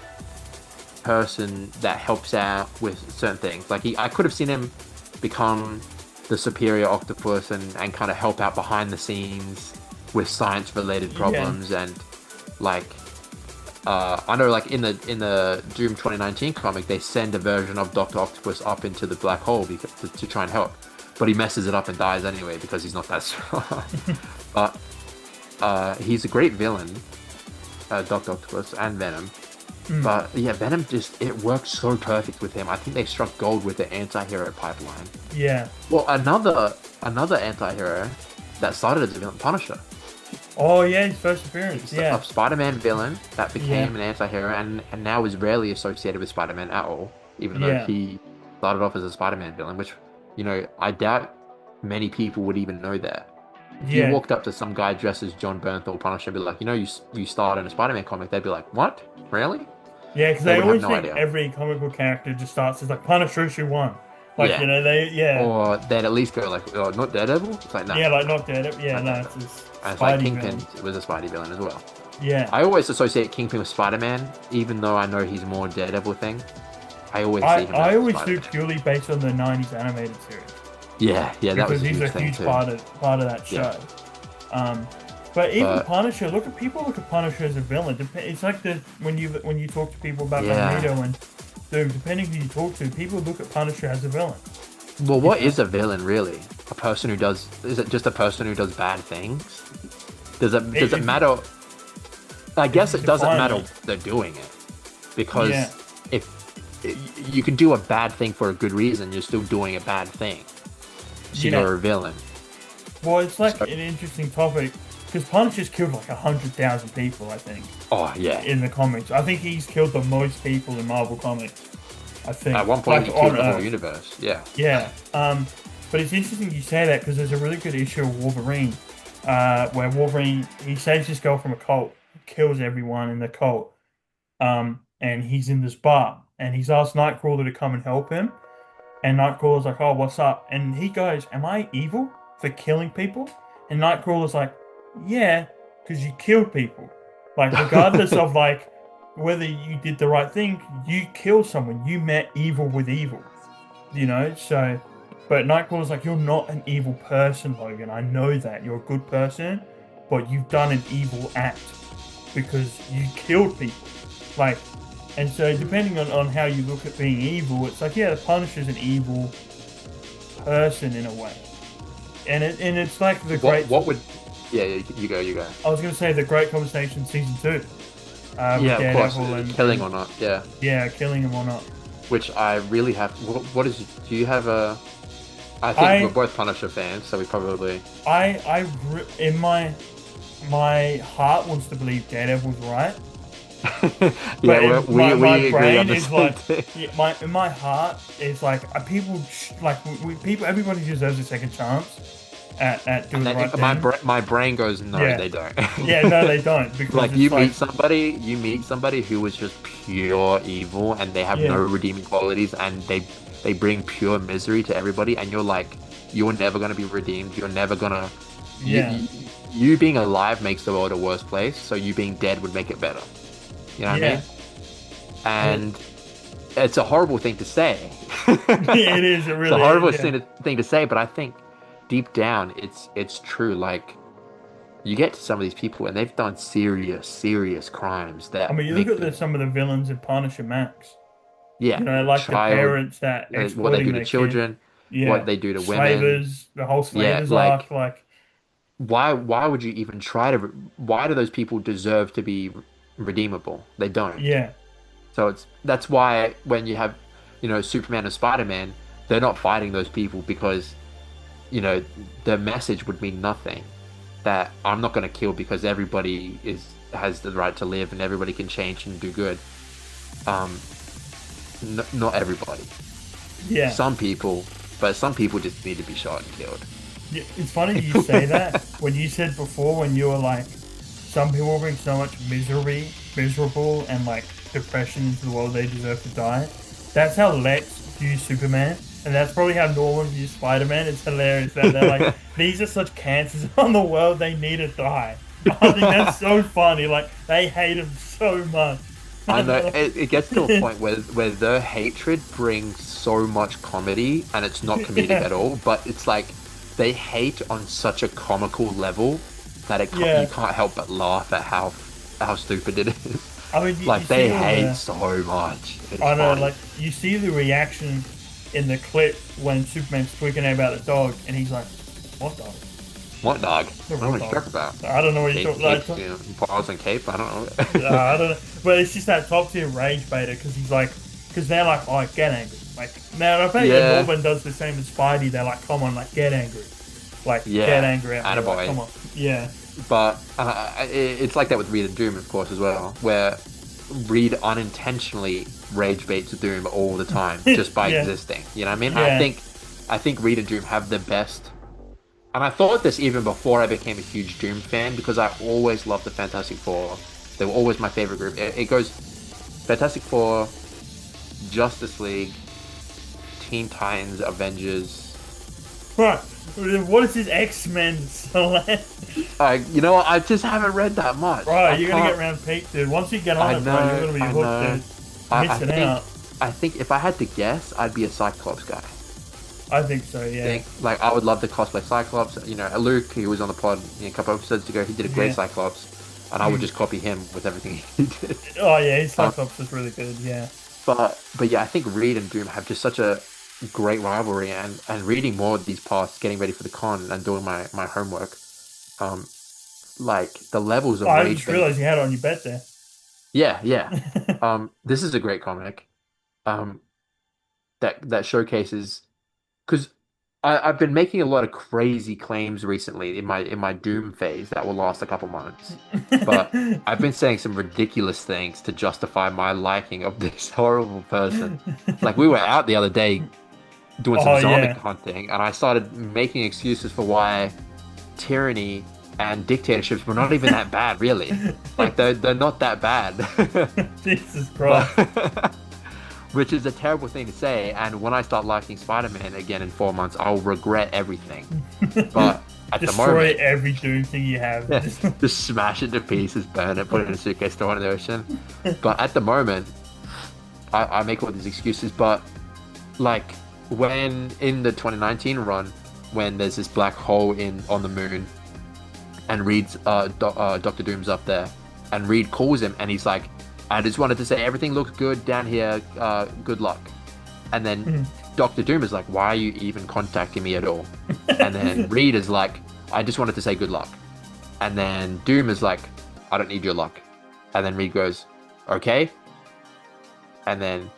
person that helps out with certain things. Like I could have seen him become the superior octopus and kind of help out behind the scenes with science related yeah, problems and like I know like in the Doom 2019 comic they send a version of Doctor Octopus up into the black hole to try and help, but he messes it up and dies anyway because he's not that strong. But he's a great villain, Doctor Octopus and Venom. mm, But yeah, Venom just it works so perfect with him. I think they struck gold with the anti-hero pipeline. yeah. Well, another anti-hero that started as a villain, Punisher, Oh yeah, his first appearance. a Yeah, Spider-Man villain that yeah, became an anti-hero and now is rarely associated with Spider-Man at all, even though yeah, he started off as a Spider-Man villain, which I doubt many people would even know that. If you yeah, walked up to some guy dressed as John Bernthal Punisher and be like, you starred in a Spider-Man comic, they'd be like, what? Really? yeah. Because They they would have always no think idea. every comic book character just starts as like Punisher issue one. Like Yeah. they yeah, Or they'd at least go like, oh, not Daredevil? It's like, nah, yeah, like not dead. Yeah, not no, Daredevil. it's just And it's like Spidey Kingpin villain. was a Spidey villain as well. Yeah. I always associate Kingpin with Spider-Man, even though I know he's more Daredevil thing. I always I, see him I as always do Spider-Man. purely based on the 90s animated series Yeah, yeah, that because was a he's a huge thing huge too. part of that Yeah, show. Um, but even but Punisher, people look at Punisher as a villain. It's like the when you talk to people about yeah. Magneto and Doom, depending who you talk to, people look at Punisher as a villain. Well, You what know, is a villain really? A person who does, is it just a person who does bad things? Does it if you matter? I if guess you it doesn't define matter it, they're doing it yeah, because if you can do a bad thing for a good reason, you're still doing a bad thing. So yeah. you're a villain. Well, it's like So, an interesting topic because Punisher's killed like 100,000 people, I think, oh yeah. in the comics. I think he's killed the most people in Marvel Comics. I think, At one point, like he on killed the whole Earth. universe. Yeah. Yeah. But it's interesting you say that because there's a really good issue of Wolverine, where Wolverine he saves his girl from a cult, kills everyone in the cult, and he's in this bar. and he's asked Nightcrawler to come and help him. And Nightcrawler's like, "Oh, what's up?" And he goes, "Am I evil for killing people?" And Nightcrawler's like, "Yeah, because you killed people. Like, regardless of like whether you did the right thing, you killed someone. You met evil with evil, you know." So, but Nightcrawler's like, "You're not an evil person, Logan. I know that you're a good person, but you've done an evil act because you killed people." Like, and so depending on how you look at being evil, it's like, yeah, the Punisher's an evil person in a way. And it's like the great. What would? Yeah, you go, you go. I was going to say the Great Conversation season 2, with Yeah, of course, Daredevil killing or not. Yeah, yeah, killing him or not. which I really have. What is? Do you have a? I think we're both Punisher fans, so we probably. In my heart wants to believe Daredevil's right, but Yeah, we agree brain on the is same like, thing. yeah, my heart is like, people like people. Everybody deserves a second chance at doing And the then right thing. my brain goes, no, Yeah. they don't. Yeah, no, they don't, because Like it's you meet somebody who was just pure evil, and they have yeah, no redeeming qualities, and they bring pure misery to everybody, and you're like, you're never gonna be redeemed. You're never gonna. yeah, You being alive makes the world a worse place, so you being dead would make it better. You know what I yeah. mean? And it's a horrible thing to say. It is. It It's a really horrible is. Yeah. thing to say, but I think deep down it's true. Like you get to some of these people and they've done serious crimes I that mean, you look make at them, some of the villains in Punisher Max. yeah, You know, like the child, parents that what they exploiting do to their kid. children, what Yeah, they do to women. slavers, the whole Yeah, slavers like arc. Like, why would you even try to? Why do those people deserve to be redeemable? They don't. yeah, So that's why when you have, Superman and Spider-Man, they're not fighting those people because, their message would mean nothing. That I'm not going to kill because everybody has the right to live and everybody can change and do good. Um, not everybody. yeah. Some people, but some people just need to be shot and killed. Yeah, it's funny you say that. When you said before, when you were like, some people bring so much miserable and like depression into the world, they deserve to die. That's how Lex views Superman, and that's probably how Norman views Spider-Man. It's hilarious that they're like, these are such cancers on the world, they need to die. I think that's so funny. Like, they hate him so much. I know it gets to a point where their hatred brings so much comedy and it's not comedic Yeah. at all, but it's like they hate on such a comical level that Yeah. you can't help but laugh at how stupid it is. I mean, you Like see they all hate so much. It's I know, funny. like, you see the reaction in the clip when Superman's tweaking out about the dog, and he's like, "What dog? What dog? The I don't know what dog. you're talking about. I don't know what you're Cape, talking paws and cape. I don't know. I don't know." But it's just that top tier rage beta, because he's like, because they're like, "Oh, get angry." Like, now I bet Yeah. Norman does the same as Spidey. They're like, "Come on, like, get angry. Like, Yeah. get angry at me. Attaboy. Like, come on." Yeah. But it's like that with Reed and Doom, of course, as well, where Reed unintentionally rage baits Doom all the time just by Yeah. existing. You know what I mean? Yeah. I think Reed and Doom have the best. And I thought this even before I became a huge Doom fan because I always loved the Fantastic Four. They were always my favorite group. It goes Fantastic Four, Justice League, Teen Titans, Avengers. Right. What is this X-Men slang? You know what? I just haven't read that much. Right, I you're gonna can't- get round peaked, dude. Once you get on I it, bro, you're know, gonna be I hooked, know. dude. I Missing think out. I think if I had to guess, I'd be a Cyclops guy. I think so, yeah. Think like I would love to cosplay Cyclops. Luke, who was on the pod a couple episodes ago, he did a great Yeah. Cyclops, and I would just copy him with everything he did. Oh yeah, his Cyclops is really good, yeah. But yeah, I think Reed and Doom have just such a great rivalry, and reading more of these past, getting ready for the con, and doing my homework, like the levels of I rage. just realized you had it on your bet there. Yeah. This is a great comic, that showcases because I've been making a lot of crazy claims recently in my Doom phase that will last a couple months, but I've been saying some ridiculous things to justify my liking of this horrible person. Like we were out the other day doing some Oh, zombie yeah. hunting, and I started making excuses for why tyranny and dictatorships were not even that bad, really. Like they're not that bad. Jesus Christ. which is a terrible thing to say. And when I start liking Spider-Man again in 4 months, I'll regret everything. But at the Destroy moment, every Doom thing you have. yeah, just smash it to pieces, burn it, put it in a suitcase, throw it in the ocean. But at the moment, I make all these excuses. But like when in the 2019 run, when there's this black hole in on the moon, and Reed's Doctor Doom's up there, and Reed calls him, and he's like, "I just wanted to say everything looks good down here. Good luck." And then Doctor Doom is like, "Why are you even contacting me at all?" And then Reed is like, "I just wanted to say good luck." And then Doom is like, "I don't need your luck." And then Reed goes, "Okay." And then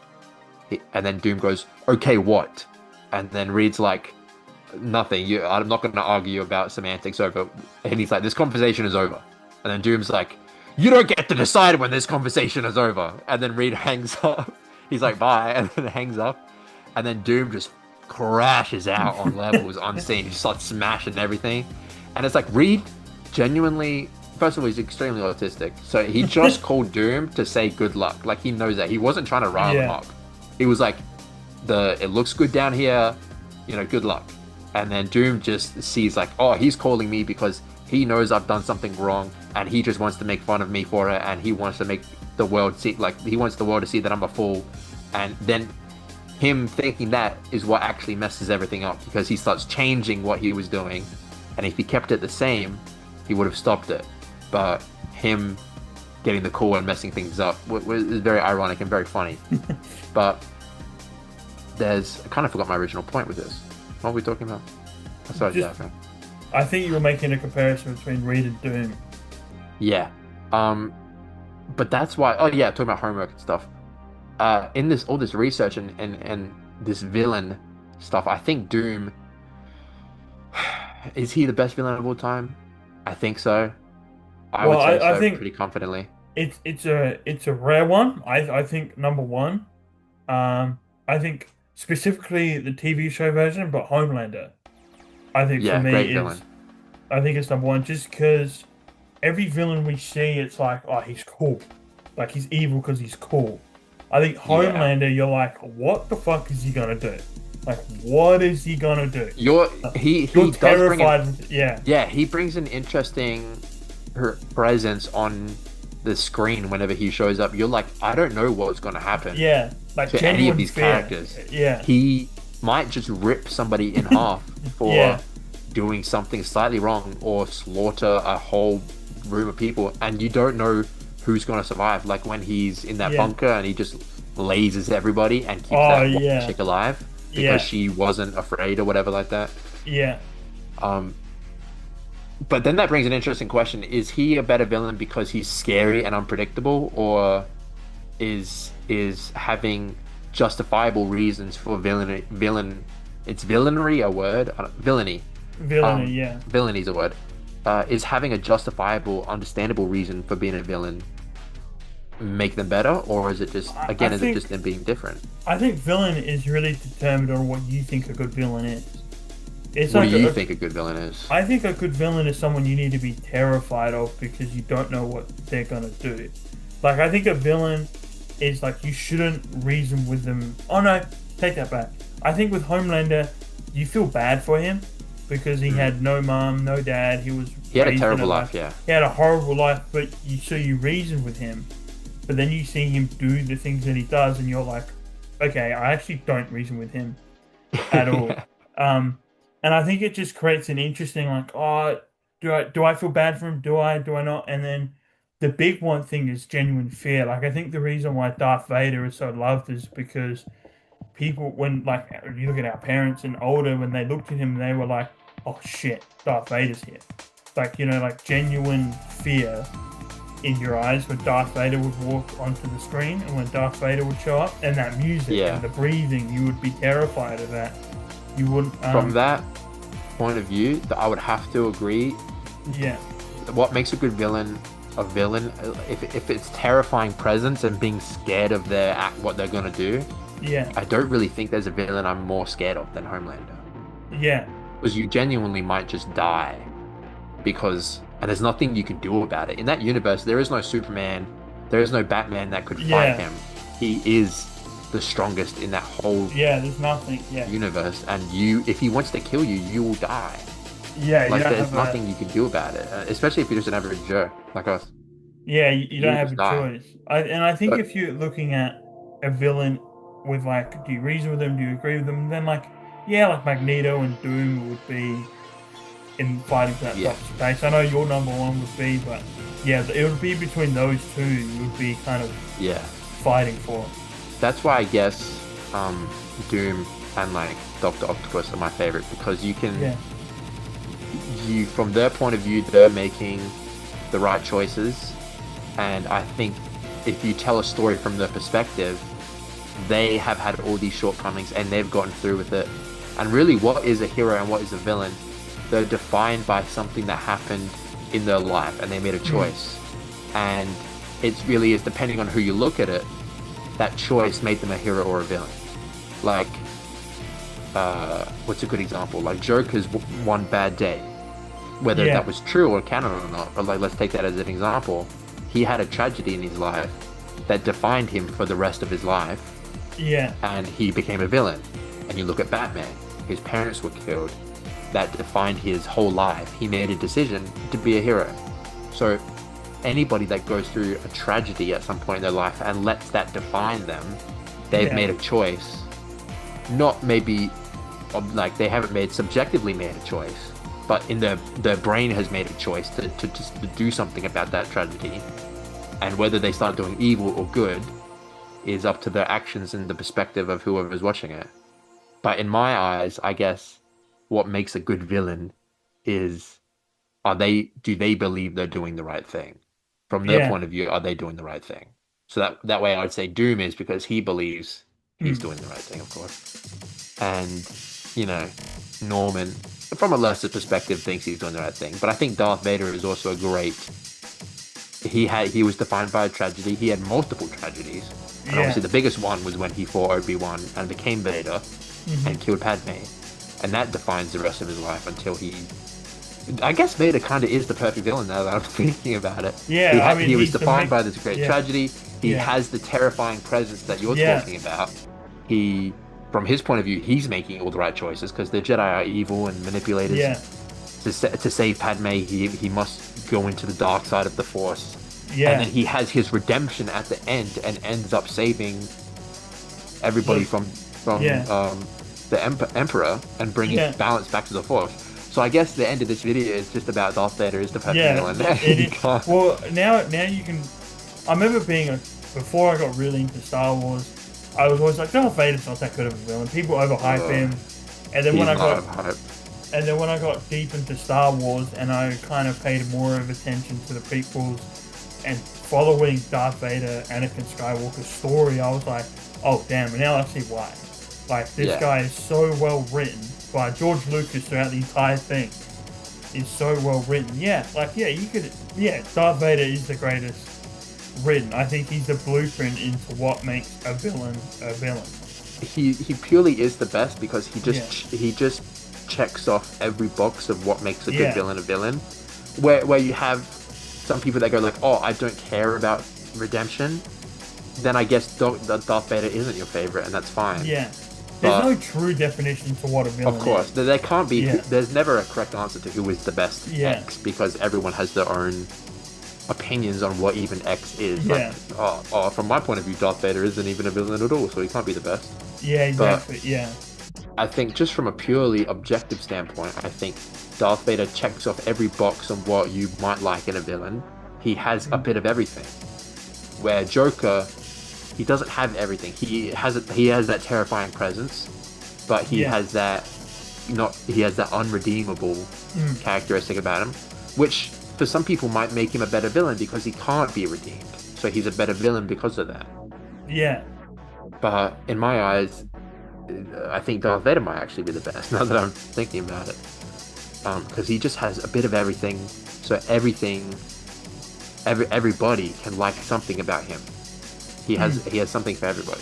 Doom goes, "Okay, what?" And then Reed's like, "Nothing. I'm not going to argue about semantics over." And he's like, "This conversation is over." And then Doom's like, "You don't get to decide when this conversation is over." And then Reed hangs up. He's like, "Bye," and then hangs up. And then Doom just crashes out on levels unseen. He starts smashing everything. And it's like Reed genuinely, first of all, he's extremely autistic. So he just called Doom to say good luck. Like he knows that. He wasn't trying to rile him up. He was like, it looks good down here, good luck. And then Doom just sees like, oh, he's calling me because he knows I've done something wrong and he just wants to make fun of me for it, and he wants to make the world see, like he wants the world to see that I'm a fool. And then him thinking that is what actually messes everything up, because he starts changing what he was doing, and if he kept it the same, he would have stopped it. But him getting the call and messing things up was very ironic and very funny. But I kind of forgot my original point with this. What were we talking about? I think you were making a comparison between Reed and Doom. Yeah. But that's why. Oh yeah, talking about homework and stuff. In all this research and this villain stuff, I think Doom is he the best villain of all time? I think so. I would say so, think pretty confidently. It's a rare one. I think number one. I think specifically the TV show version, but Homelander. I think for me great villain. I think it's number one, just because every villain we see, it's like, oh, he's cool. Like, he's evil because he's cool. I think Homelander, you're like, what the fuck is he gonna do? Like, what is he gonna do? You're terrified. Yeah, he brings an interesting presence on the screen whenever he shows up. You're like, I don't know what's gonna happen. Yeah, like to any of these characters. Yeah, he might just rip somebody in half for doing something slightly wrong, or slaughter a whole room of people, and you don't know who's going to survive. Like when he's in that bunker and he just lasers everybody and keeps that one chick alive because she wasn't afraid or whatever like that. Yeah. But then that brings an interesting question. Is he a better villain because he's scary and unpredictable, or is having justifiable reasons for villain? It's villainy a word? Villainy. Villainy is a word. Is having a justifiable, understandable reason for being a villain make them better, or is it just just them being different? I think villain is really determined on what you think a good villain is. What do you think a good villain is? I think a good villain is someone you need to be terrified of because you don't know what they're gonna do. Like, I think a villain is like, you shouldn't reason with them. Oh no, take that back. I think with Homelander, you feel bad for him because he had no mom, no dad. He had a terrible life. Yeah, he had a horrible life. But you reason with him, but then you see him do the things that he does, and you're like, okay, I actually don't reason with him at all. And I think it just creates an interesting, like, oh, do I feel bad for him? Do I not? And then the big one thing is genuine fear. Like, I think the reason why Darth Vader is so loved is because people, when, like, you look at our parents and older, when they looked at him, they were like, oh shit, Darth Vader's here. Like, like genuine fear in your eyes when Darth Vader would walk onto the screen and when Darth Vader would show up, and that music and the breathing, you would be terrified of that. You wouldn't. From that point of view, I would have to agree. Yeah. What makes a good villain a villain? If it's terrifying presence and being scared of what they're gonna do. Yeah. I don't really think there's a villain I'm more scared of than Homelander. Yeah. Because you genuinely might just die, and there's nothing you can do about it. In that universe, there is no Superman, there is no Batman that could fight him. He is the strongest in that whole Yeah, there's nothing. Yeah, universe, and if he wants to kill you, you will die. yeah, you Like don't there's have a nothing you can do about it, especially if you're just an average Joe like us. yeah, you You don't will have just a die. choice. I think But if you're looking at a villain with like, do you reason with them? Do you agree with them? Then like, yeah, like Magneto and Doom would be in fighting for that yeah, top space. I know your number one would be, but yeah, it would be between those two. You would be kind of yeah. fighting for. That's why I guess Doom and like Doctor Octopus are my favorite because Yeah, you from their point of view, they're making the right choices, and I think if you tell a story from their perspective, they have had all these shortcomings and they've gotten through with it. And really, what is a hero and what is a villain? They're defined by something that happened in their life and they made a choice. And it really is depending on who you look at it, that choice made them a hero or a villain. Like, what's a good example? Like Joker's one bad day, whether yeah, that was true or canon or not. But like, let's take that as an example. He had a tragedy in his life that defined him for the rest of his life, yeah, and he became a villain. And you look at Batman, his parents were killed. That defined his whole life. He made a decision to be a hero. So anybody that goes through a tragedy at some point in their life and lets that define them, they've yeah, made a choice. Not maybe like they haven't made subjectively made a choice, but in their brain has made a choice to do something about that tragedy. And whether they start doing evil or good is up to their actions and the perspective of whoever's watching it. But in my eyes, I guess what makes a good villain is do they believe they're doing the right thing? From their yeah. point of view, are they doing the right thing? So that way I would say Doom is because he believes he's Hmm. doing the right thing, of course. And, you know, Norman, from a lesser perspective, thinks he's doing the right thing. But I think Darth Vader is also a great he was defined by a tragedy. He had multiple tragedies. And Yeah. obviously the biggest one was when he fought Obi-Wan and became Vader and Hmm. killed Padme. And that defines the rest of his life until I guess Vader kind of is the perfect villain now that I'm thinking about it. Yeah, I mean, He was he's the defined mix. by this great Yeah, tragedy. He yeah, has the terrifying presence that you're yeah, talking about. He, from his point of view, he's making all the right choices because the Jedi are evil and manipulators. yeah, To save Padme, he must go into the dark side of the Force, and yeah. then he has his redemption at the end and ends up saving everybody Look, from yeah, the Emperor and bringing yeah, balance back to the Force. So I guess the end of this video is just about Darth Vader is the perfect yeah. villain. It You is. can't- Well, now you can. I remember being before I got really into Star Wars. I was always like, Darth Vader's not that good of a villain. People overhype Ugh, him. And then he's when I not got of hype. And then when I got deep into Star Wars and I kind of paid more of attention to the prequels and following Darth Vader, Anakin Skywalker's story, I was like, oh damn, and now I see why. Like this Yeah, guy is so well written by George Lucas throughout the entire thing. Is so well written. Yeah, like yeah, you could Darth Vader is the greatest written. I think he's the blueprint into what makes a villain a villain. he purely is the best because Yeah. he just checks off every box of what makes a good Yeah. villain a villain. Where you have some people that go like, oh, I don't care about redemption, then I guess Darth Vader isn't your favorite, and that's fine. Yeah. There's But no true definition to what a villain of course, is. there can't be. Yeah. There's never a correct answer to who is the best Yeah. X because everyone has their own opinions on what even X is. Yeah. Like, from my point of view, Darth Vader isn't even a villain at all, so he can't be the best. Yeah, But exactly. Yeah. I think just from a purely objective standpoint, I think Darth Vader checks off every box on what you might like in a villain. He has a bit of everything. Where Joker, he doesn't have everything. He has that terrifying presence, but he Yeah. has that unredeemable Mm. characteristic about him, which for some people might make him a better villain because he can't be redeemed. So he's a better villain because of that. Yeah. But in my eyes, I think Darth Vader might actually be the best now that I'm thinking about it, because he just has a bit of everything. So everybody can like something about him. He has something for everybody.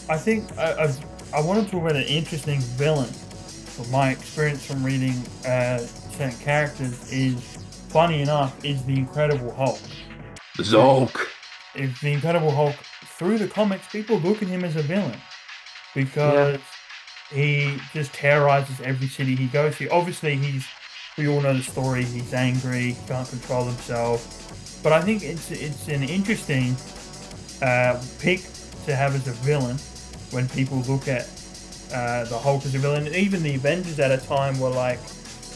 I think I want to talk about an interesting villain. From my experience from reading certain characters, is funny enough, is the Incredible Hulk. Zulk. If the Incredible Hulk through the comics, people look at him as a villain Yeah. because he just terrorizes every city he goes to. Obviously, we all know the story. He's angry, can't control himself. But I think it's an interesting pick to have as a villain when people look at the Hulk as a villain. And even the Avengers at a time were like,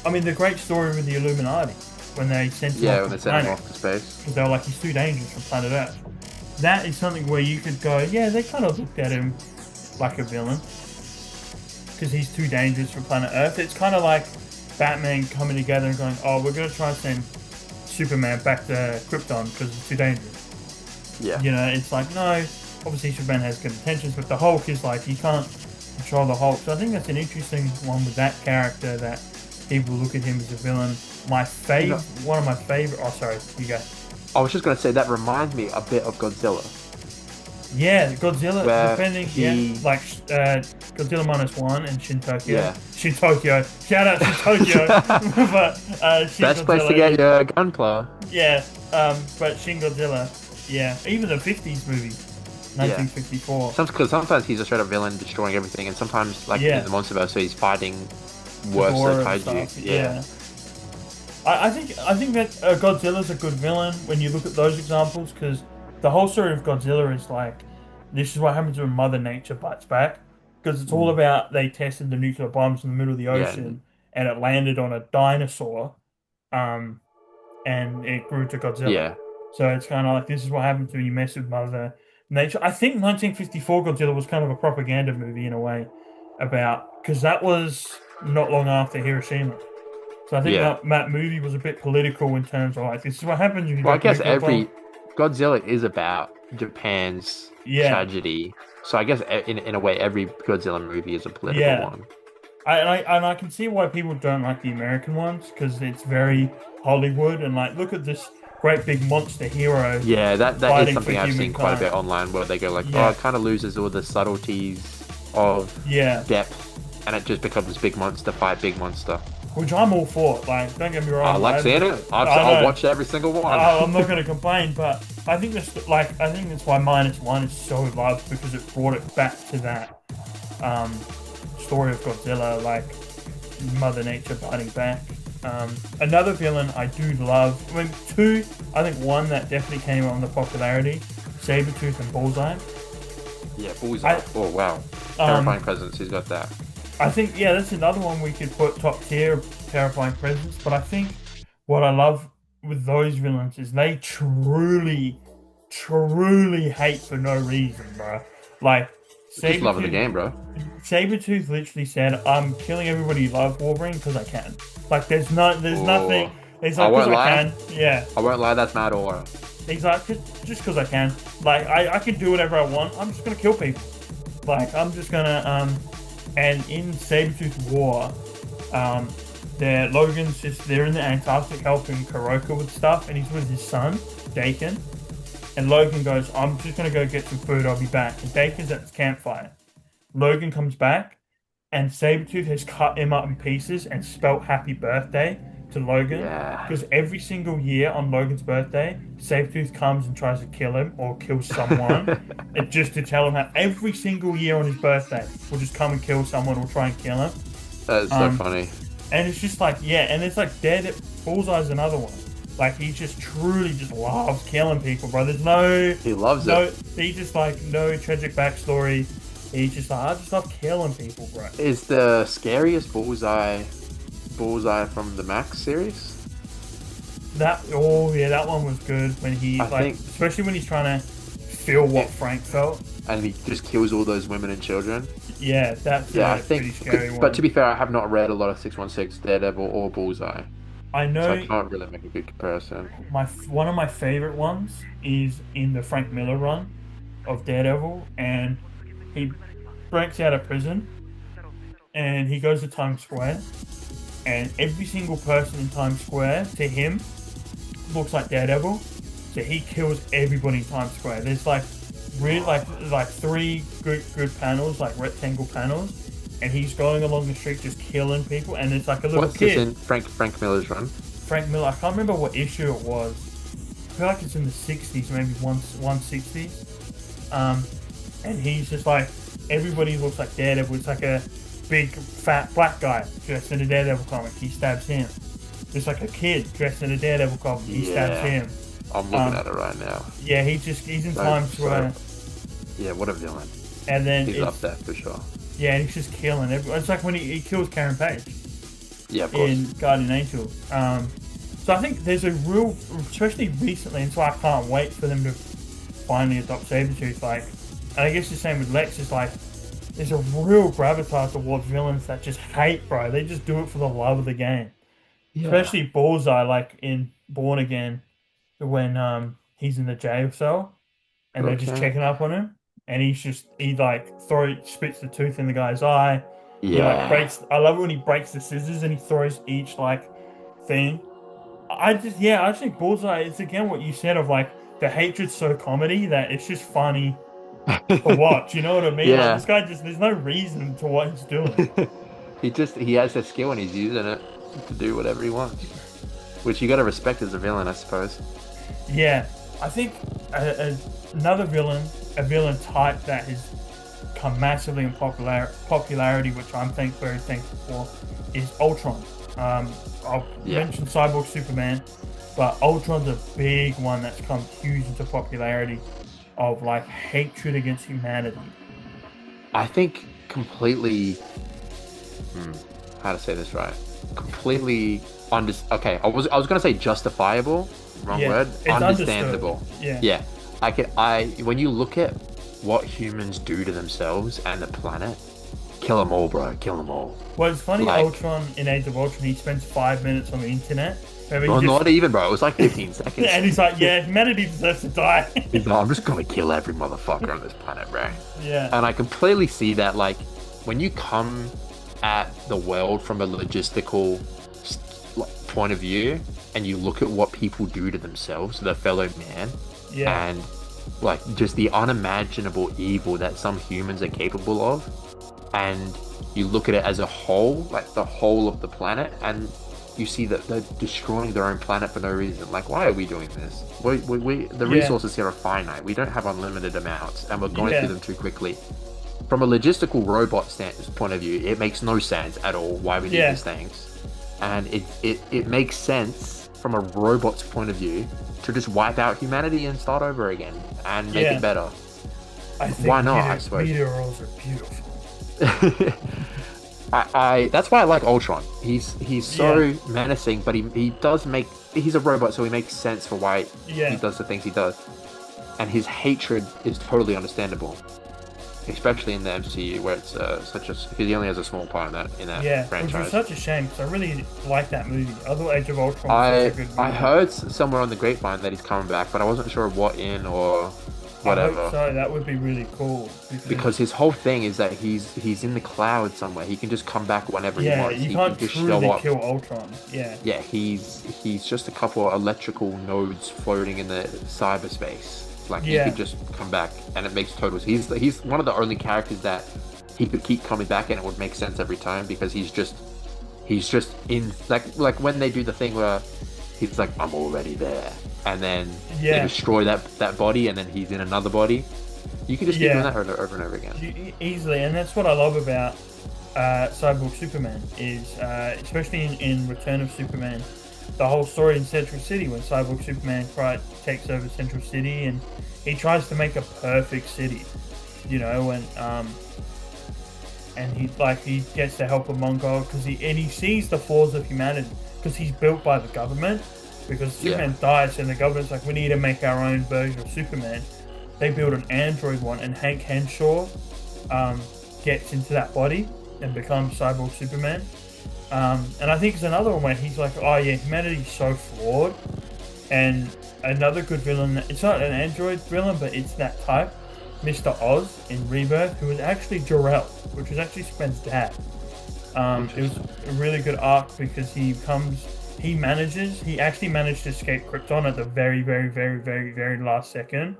I mean, the great story with the Illuminati when they sent him Yeah, off when the they sent him planet off to space. because they were like, he's too dangerous for planet Earth. That is something where you could go, yeah, they kind of looked at him like a villain because he's too dangerous for planet Earth. It's kind of like Batman coming together and going, oh, we're going to try and send Superman back to Krypton because it's too dangerous. Yeah. You know, it's like, no, obviously Superman has good intentions, but the Hulk is like, you can't control the Hulk. So I think that's an interesting one with that character that people look at him as a villain. One of my favorite, oh, sorry, you go. I was just gonna say that reminds me a bit of Godzilla. Yeah, Godzilla, Where depending, like Godzilla -1 and Shin Tokyo. Yeah. Shin Tokyo. Shout out Shin Tokyo. But Shin Best Godzilla, place to get your gunpla. yeah, but Shin Godzilla, yeah, even the 50s movie, 1954. Because sometimes he's a straight up villain destroying everything, and sometimes, like in the MonsterVerse, so he's fighting worse Ghidorah than and kaiju. stuff, Yeah. I think that Godzilla's a good villain when you look at those examples because the whole story of Godzilla is like this is what happens when Mother Nature bites back because it's all about they tested the nuclear bombs in the middle of the Yeah. ocean and it landed on a dinosaur, um, and it grew to Godzilla. Yeah. So it's kind of like this is what happens when you mess with Mother Nature. I think 1954 Godzilla was kind of a propaganda movie in a way about because that was not long after Hiroshima. So I think that movie was a bit political in terms of like this is what happens when you. Well, I guess nuclear bomb. Godzilla is about Japan's tragedy. So I guess in a way, every Godzilla movie is a political one. I can see why people don't like the American ones because it's very Hollywood and like look at this great big monster hero. Yeah, that is something I've seen quite a bit online where they go like, oh, it kind of loses all the subtleties of depth, and it just becomes this big monster fight big monster. Which I'm all for. Like, don't get me wrong. I like seeing it. I'll watch every single one. I'm not going to complain, but I think that's why -1 is so loved because it brought it back to that story of Godzilla, like Mother Nature biting back. Another villain I do love. I mean, two. I think one that definitely came on the popularity: Sabretooth and Bullseye. Yeah, Bullseye. Oh wow, terrifying presence. Who's got that? I think, that's another one we could put top tier terrifying presence. But I think what I love with those villains is they truly, truly hate for no reason, bro. Like, just loving the game, bro. Sabretooth literally said, I'm killing everybody who loves Wolverine because I can. Like, there's nothing. He's like, because I can. Yeah. I won't lie, that's mad aura. He's like, just because I can. Like, I can do whatever I want. I'm just going to kill people. Like, I'm just going to, and in Sabretooth War, they're in the Antarctic helping Kuroko with stuff, and he's with his son, Dakin. And Logan goes, I'm just going to go get some food, I'll be back. And Dakin's at this campfire. Logan comes back, and Sabretooth has cut him up in pieces and spelt happy birthday to Logan. Because every single year on Logan's birthday, Sabretooth comes and tries to kill him or kill someone. And just to tell him how every single year on his birthday, will just come and kill someone or try and kill him. That's so funny. And it's just like, and it's like Bullseye's another one. Like, he just truly just loves killing people, bro. He loves it. He just like, no tragic backstory. He's just like, I just love killing people, bro. Is the scariest Bullseye from the Max series? That one was good when he especially when he's trying to feel what Frank felt. And he just kills all those women and children. Yeah, that's I think, pretty scary one. But to be fair, I have not read a lot of 616, Daredevil, or Bullseye. I know. So I can't really make a good comparison. One of my favorite ones is in the Frank Miller run of Daredevil, and he breaks out of prison, and he goes to Times Square, and every single person in Times Square to him looks like Daredevil, so he kills everybody in Times Square. There's like really like three good panels, like rectangle panels, and he's going along the street just killing people, and it's like a little What's kid. This in Frank Miller's run? Frank Miller, I can't remember what issue it was. I feel like it's in the 60s, maybe 160s. Um, and he's just like everybody looks like Daredevil. It's like a big fat black guy dressed in a Daredevil comic. He stabs him. There's like a kid dressed in a Daredevil comic. He stabs Yeah, him. I'm looking Um, at it right now. yeah, he's in So, Times so Square, yeah, what a villain. and then He's up it's there for sure. yeah, and he's just killing everyone. It's like when he kills Karen Page Yeah, of course. in Guardian Angel. So I think there's a real, especially recently, and so I can't wait for them to finally adopt Sabretooth. Like, and I guess the same with Lex. Is like there's a real gravitas towards villains that just hate, bro. They just do it for the love of the game. Yeah. Especially Bullseye, like in Born Again, when he's in the jail cell and they're just Okay. checking up on him, and he like spits the tooth in the guy's eye. He like Yeah. breaks. I love it when he breaks the scissors and he throws each like thing. I think Bullseye. It's again what you said of like the hatred's so comedy that it's just funny to watch. You know what I mean? Like Yeah. this guy just there's no reason to what he's doing. He has a skill and he's using it to do whatever he wants. Which you gotta respect as a villain, I suppose. Yeah, I think another villain, a villain type that has come massively in popularity, which I'm very thankful for, is Ultron. I'll Yeah. mention Cyborg Superman, but Ultron's a big one that's come huge into popularity of like hatred against humanity. I think completely hmm, how to say this right. Completely okay, I was gonna say justifiable, wrong Yeah, word. it's understood. Understandable. Yeah. Yeah. I when you look at what humans do to themselves and the planet, kill them all, bro. Kill them all. Well, it's funny, Like, Ultron in Age of Ultron, he spends 5 minutes on the internet. Maybe he well, just not even, bro. It was like 15 seconds. and he's like, yeah, humanity deserves to die. He's like, I'm just gonna kill every motherfucker on this planet, bro. Yeah. And I completely see that, like, when you come at the world from a logistical point of view, and you look at what people do to themselves, their fellow man, Yeah. and like just the unimaginable evil that some humans are capable of, and you look at it as a whole, like the whole of the planet, and you see that they're destroying their own planet for no reason. Like, why are we doing this? The Yeah. resources here are finite. We don't have unlimited amounts, and we're going through Yeah. them too quickly. From a logistical robot point of view, it makes no sense at all why we need Yeah. these things. And it makes sense from a robot's point of view to just wipe out humanity and start over again and make it Yeah. better. I think Why not, I suppose. meteors are beautiful. I that's why I like Ultron. He's Yeah. so menacing, but he does make he's a robot, so he makes sense for why he Yeah. does the things he does. And his hatred is totally understandable, especially in the MCU where it's such a because he only has a small part in that Yeah. Which was franchise. such a shame because I really like that movie. I thought Age of Ultron was I such a good I movie. heard somewhere on the grapevine that he's coming back, but I wasn't sure what in or I hope whatever. so. That would be really cool Because because his whole thing is that he's in the cloud somewhere. He can just come back whenever he yeah, wants. you He can can't just show truly up. kill Ultron. Yeah. Yeah, he's just a couple of electrical nodes floating in the cyberspace. Like he Yeah. could just come back, and it makes total. He's one of the only characters that he could keep coming back, and it would make sense every time because he's just in like when they do the thing where he's like I'm already there, and then they Yeah. destroy that body, and then he's in another body. You can just keep doing Yeah. that over and over again. Easily, and that's what I love about Cyborg Superman is, especially in Return of Superman, the whole story in Central City when Cyborg Superman takes over Central City and he tries to make a perfect city, you know, and he gets the help of Mongol because he sees the flaws of humanity because he's built by the government because Yeah, Superman dies and the government's like we need to make our own version of Superman. They build an android one and Hank Henshaw gets into that body and becomes Cyborg Superman. And I think it's another one where he's like, oh yeah, humanity's so flawed. And another good villain, it's not an android villain, but it's that type, Mr. Oz in Rebirth, who was actually Jor-El, which was actually Superman's dad. It was interesting. a really good arc because he actually managed to escape Krypton at the very, very, very, very, very last second,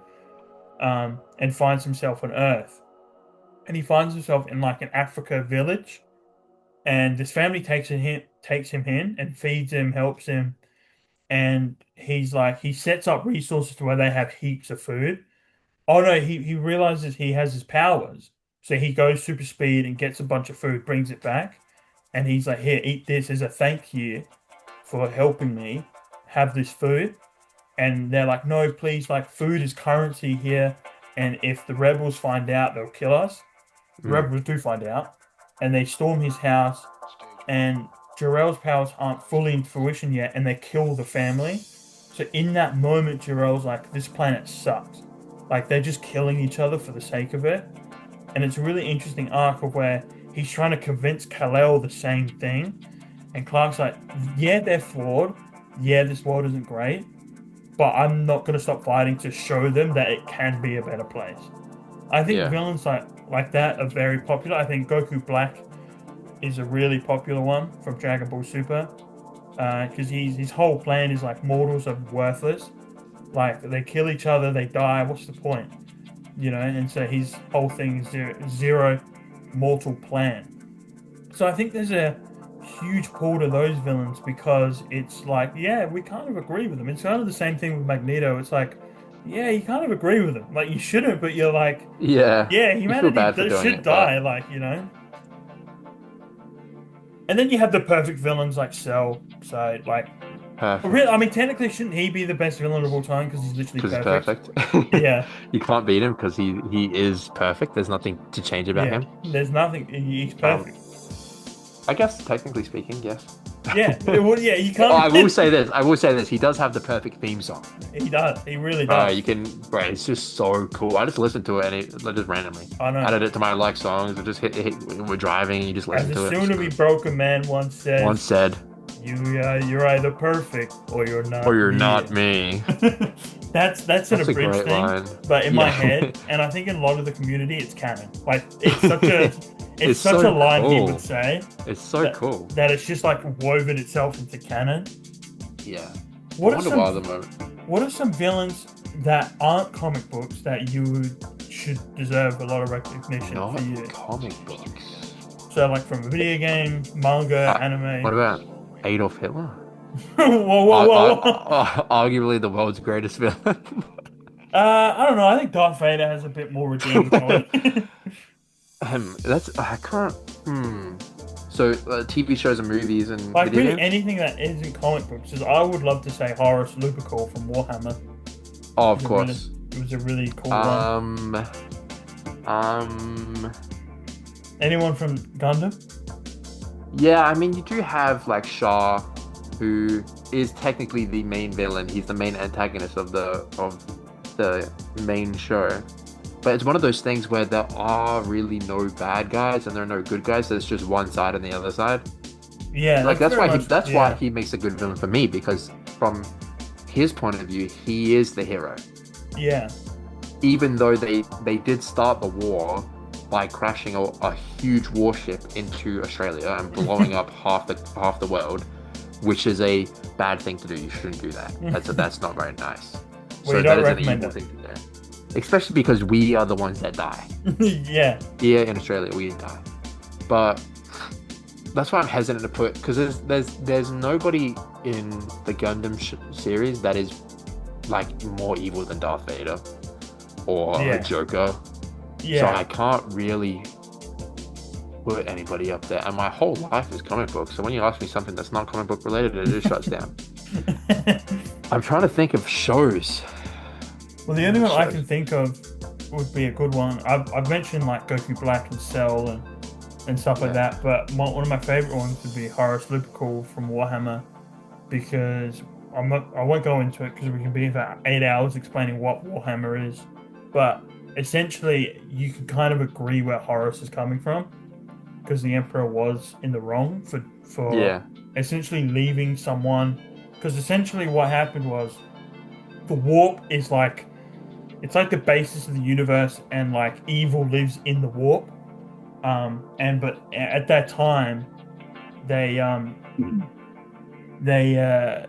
and finds himself on Earth. And he finds himself in like an Africa village, and this family takes him in and feeds him, helps him, and he sets up resources to where they have heaps of food, Oh no, he realizes he has his powers. So he goes super speed and gets a bunch of food, brings it back, and he's like, "Here, eat this as a thank you for helping me. Have this food." And they're like, "No, please, like food is currency here, and if the rebels find out, they'll kill us." The Mm, rebels do find out, and they storm his house, and Jarrell's powers aren't fully in fruition yet, and they kill the family. So in that moment, Jarrell's like, "This planet sucks." Like they're just killing each other for the sake of it. And it's a really interesting arc of where he's trying to convince Kal-El the same thing. And Clark's like, yeah, they're flawed. Yeah, this world isn't great. But I'm not going to stop fighting to show them that it can be a better place. I think yeah, villains like that are very popular. I think Goku Black is a really popular one from Dragon Ball Super. Because his whole plan is like mortals are worthless. Like they kill each other, they die. What's the point? And so his whole thing is zero mortal plan. So I think there's a huge pull to those villains because it's like, yeah, we kind of agree with them. It's kind of the same thing with Magneto. It's like, yeah, you kind of agree with him. Like you shouldn't, but you're like, yeah. yeah, You feel humanity bad for doing should it, but die, like. And then you have the perfect villains like Cell. So like, really, I perfect mean, technically, shouldn't he be the best villain of all time because he's literally because he's perfect? perfect. Yeah, You can't beat him because he is perfect. There's nothing to change about yeah. him. There's nothing. He's Um, perfect. I guess technically speaking, yes. Yeah, well, yeah. You Oh, I can't. will say this. I will say this. He does have the perfect theme song. He does. He really Bro, does. you can, bro, it's just so cool. I just listen to it and just randomly I know. added it to my like songs. I just hit when we're driving. You just As listen a to it. It's soon-to-be good. broken man once Once says, said, you're either perfect or you're or not you're me." not me. That's an That's a abridged great thing, line. but in my Yeah. head, and I think in a lot of the community, it's canon. Like it's It's such a so line he would cool. say It's so that cool. that it's just like woven itself into canon. Yeah. I What are wonder some why the moment. what are some villains that aren't comic books that should deserve a lot of recognition for Not you? comic books. So like from a video game, manga, What anime. about Adolf Hitler? Whoa, whoa, whoa, whoa. Arguably the world's greatest villain. I don't know. I think Darth Vader has a bit more redeeming quality. That's I can't. So TV shows and movies and Like video really games. anything that isn't comic books. Is I would love to say Horus Lupercal from Warhammer. Oh, It of was a really, course. it was a really cool one. Um, um, Anyone from Gundam? yeah. I mean, you do have like Shah, who is technically the main villain. He's the main antagonist of the main show. But it's one of those things where there are really no bad guys and there are no good guys. There's just one side and the other side. Yeah, Like that's very much. that's why Yeah, he makes a good villain for me because from his point of view, he is the hero. yeah, Even though they did start the war by crashing a huge warship into Australia and blowing up half the world, which is a bad thing to do. You shouldn't do that. That's not very nice. well, you So that don't is an recommend evil it. thing to do. Especially because we are the ones that die. Yeah, Here in Australia, we die. But that's why I'm hesitant to put because there's nobody in the Gundam series that is like more evil than Darth Vader or yeah, Joker. So yeah. I can't really put anybody up there. And my whole life is comic book. So when you ask me something that's not comic book related, it just shuts down. I'm trying to think of shows. Well, the only one I Shows. can think of would be a good one. I've mentioned like Goku Black and Cell and stuff like Yeah. that, but one of my favorite ones would be Horus Lupercal from Warhammer because I won't go into it because we can be about 8 hours explaining what Warhammer is, but essentially you can kind of agree where Horus is coming from because the Emperor was in the wrong for Yeah. essentially leaving someone because essentially what happened was the warp is like it's like the basis of the universe and like evil lives in the warp and but at that time they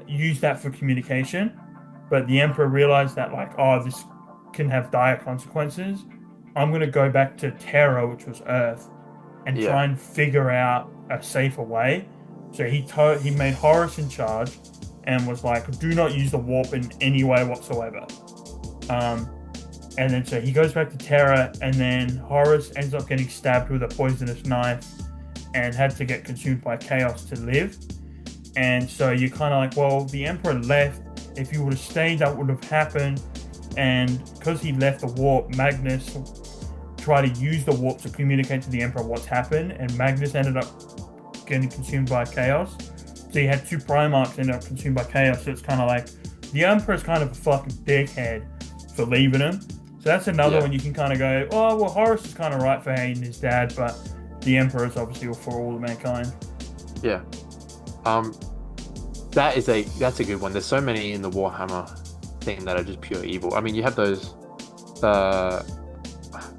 used that for communication, but the emperor realized that like, oh, this can have dire consequences. I'm going to go back to Terra, which was Earth, and Yeah. try and figure out a safer way. So he made Horus in charge and was like, do not use the warp in any way whatsoever. um And then so he goes back to Terra, and then Horus ends up getting stabbed with a poisonous knife and had to get consumed by chaos to live. And so you're kind of like, well, the Emperor left. If he would have stayed, that would have happened. And because he left the warp, Magnus tried to use the warp to communicate to the Emperor what's happened, and Magnus ended up getting consumed by chaos. So you had two Primarchs end up consumed by chaos. So it's kind of like the Emperor's kind of a fucking dickhead for leaving him. So that's another one you can kind of go, oh, well, Horus is kind of right for hating his dad, but the Emperor is obviously for all of mankind. Yeah. That's a good one. There's so many in the Warhammer thing that are just pure evil. I mean, you have those,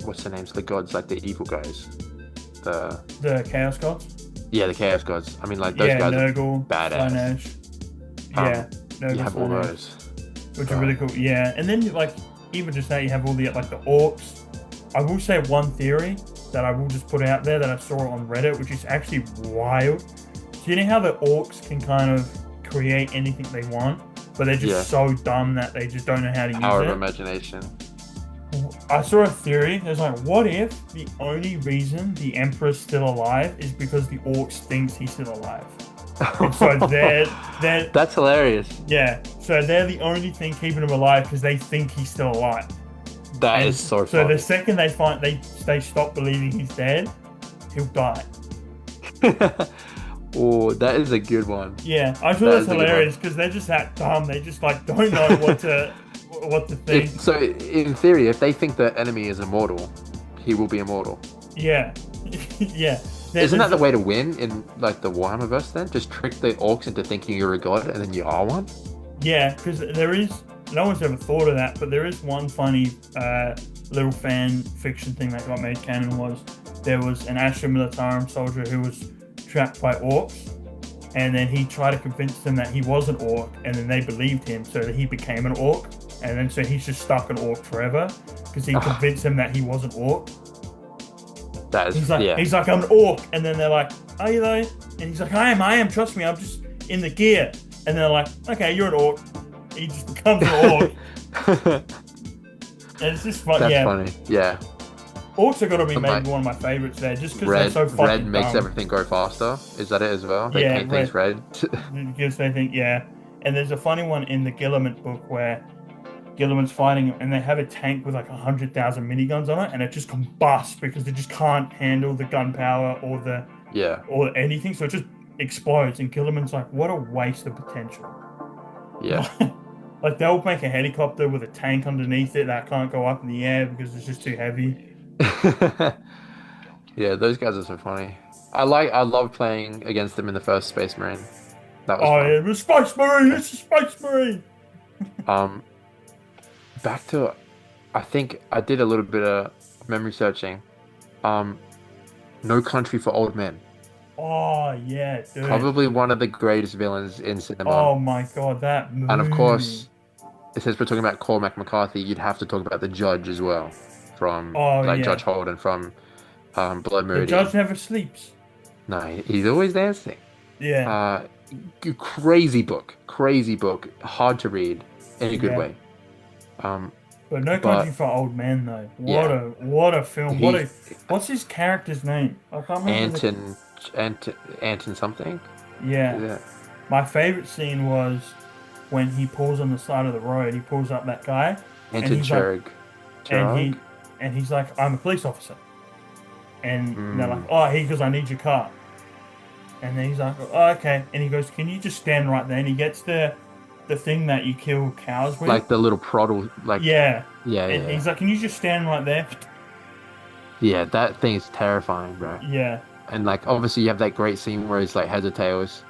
what's the names? The gods, like the evil guys. The Chaos Gods? Yeah, the Chaos Gods. I mean, like those guys Nurgle, are badass. Nurgle, you have all those. Which are really cool, yeah. And then, like, even just now you have all the, like, the orcs. I will say one theory that I will just put out there that I saw on Reddit, which is actually wild. So you know how the orcs can kind of create anything they want, but they're just so dumb that they just don't know how to use it? Power of imagination. I saw a theory. There's like, what if the only reason the Emperor's still alive is because the orcs thinks he's still alive? And so they're That's hilarious. Yeah, so they're the only thing keeping him alive because they think he's still alive. That is so funny. So the second they find they stop believing he's dead, he'll die. Oh, that is a good one. Yeah, I thought that's hilarious because they're just that dumb. They just like don't know what to think. So in theory, if they think the enemy is immortal, he will be immortal. Yeah, yeah. Isn't that the way to win in like the Warhammerverse then? Just trick the orcs into thinking you're a god and then you are one? Yeah, because there is, no one's ever thought of that, but there is one funny little fan fiction thing that got made canon was there was an Astra Militarum soldier who was trapped by orcs, and then he tried to convince them that he was an orc, and then they believed him, so that he became an orc, and then so he's just stuck an orc forever because he convinced them that he was an orc. That is, he's like, I'm an orc, and then they're like, are you though? And he's like, I am, trust me, I'm just in the gear. And they're like, okay, you're an orc. He just becomes an orc. And it's just fun. That's funny. Yeah. Orcs are going to be maybe one of my favorites there, just because they're so fucking red makes dumb. everything go faster. Is that it as well? They paint things red. Because they think, And there's a funny one in the Guilliman book where Guilliman's fighting and they have a tank with like 100,000 miniguns on it, and it just combusts because they just can't handle the gunpowder or anything, so it just explodes. And Guilliman's like, what a waste of potential. Yeah. Like they'll make a helicopter with a tank underneath it that can't go up in the air because it's just too heavy. Yeah, those guys are so funny. I love playing against them in the first Space Marine. That was fun. Yeah, it was Space Marine. It's a Space Marine. Back to, I think I did a little bit of memory searching. No Country for Old Men. Oh yeah, dude. Probably one of the greatest villains in cinema. Oh my god, that movie. And of course, since we're talking about Cormac McCarthy, you'd have to talk about the Judge as well, from Judge Holden from Blood Meridian. The Judge never sleeps. No, he's always dancing. Yeah. Crazy book, hard to read in a good way. But No Country for Old Men though. What a film. What's his character's name? I can't remember. Anton something. Yeah. My favorite scene was when he pulls on the side of the road. He pulls up that guy. Anton Cherug. And he's like, I'm a police officer. And they're like, oh, he goes, I need your car. And then he's like, oh, okay. And he goes, can you just stand right there? And he gets the thing that you kill cows with. Like the little prod, like... Yeah. And he's like, can you just stand right there? Yeah, that thing is terrifying, bro. Yeah. And like, obviously you have that great scene where he's like heads or tails.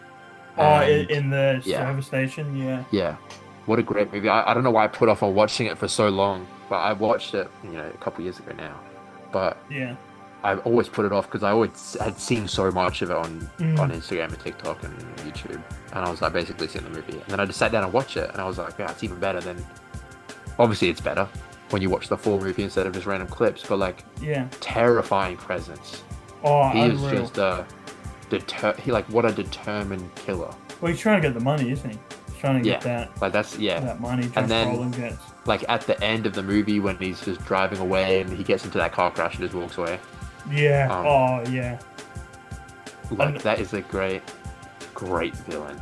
In the service station, Yeah. What a great movie. I don't know why I put off on watching it for so long, but I watched it, a couple years ago now. But I always put it off because I always had seen so much of it on Instagram and TikTok and YouTube. And I was like basically seeing the movie. And then I just sat down and watched it and I was like, yeah, it's even better than... Obviously it's better when you watch the full movie instead of just random clips, but like terrifying presence. Oh, he is just what a determined killer. Well, he's trying to get the money, isn't he? trying to get Yeah, that like that's that money Josh and then Brolin gets. like at the end of the movie when he's just driving away and he gets into that car crash and just walks away. Yeah. Um, Oh yeah. like And that is a great villain.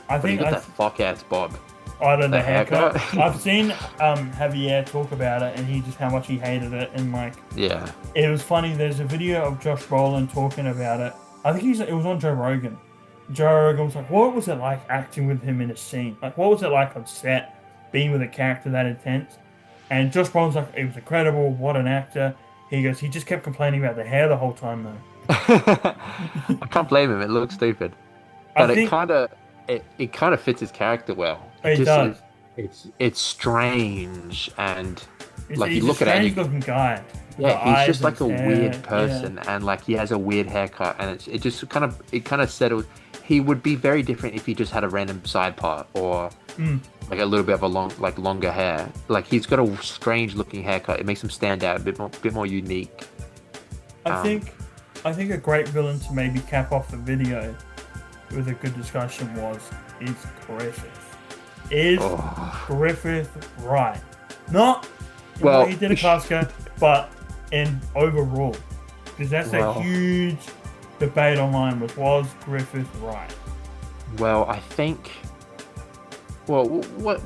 I But he think got that fuck ass bob, out of the the haircut. haircut. I've seen Javier talk about it and he just how much he hated it and like Yeah, it was funny. There's a video of Josh Brolin talking about it. I think it was on Joe Rogan. Joe Rogan was like, "What was it like acting with him in a scene? Like, what was it like on set, being with a character that intense?" And Josh Brolin's like, "It was incredible. What an actor." He goes, "He just kept complaining about the hair the whole time, though." I can't blame him. It looks stupid, I but think it kind of fits his character well. It it just does. is. It's strange and like you He's a look at it and strange you looking guy. The yeah, he's eyes just and like his a hair, weird person, and like he has a weird haircut, and it just kind of settles. He would be very different if he just had a random side part or Mm. like a little bit of a longer hair. Like he's got a strange looking haircut. It makes him stand out a bit more unique. I Um, think I think a great villain to maybe cap off the video with a good discussion is Griffith. Is oh, Griffith right? Not in well, what he did at Costco, but in overall. Because that's a well, huge debate online was Griffith right? well, I think. Well, what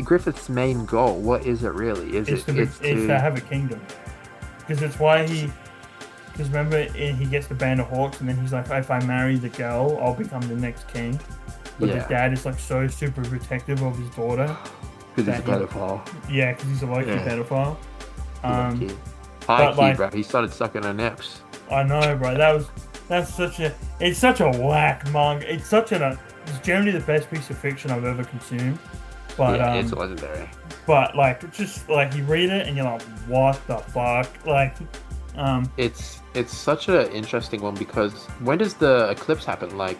Griffith's main goal? What is it really? It's to have a kingdom. Because it's why because remember, he gets the band of hawks, and then he's like, if I marry the girl, I'll become the next king. But yeah, the dad is like so super protective of his daughter. because he's a that pedophile. Yeah, because he's a low-key Yeah. pedophile. High but, key, like- bro. He started sucking her nips. I know, bro. It's such a whack manga. It's generally the best piece of fiction I've ever consumed. But Yeah, it's legendary. but like it's just like you read it and you're like, what the fuck? Like, It's such an interesting one because when does the eclipse happen? Like,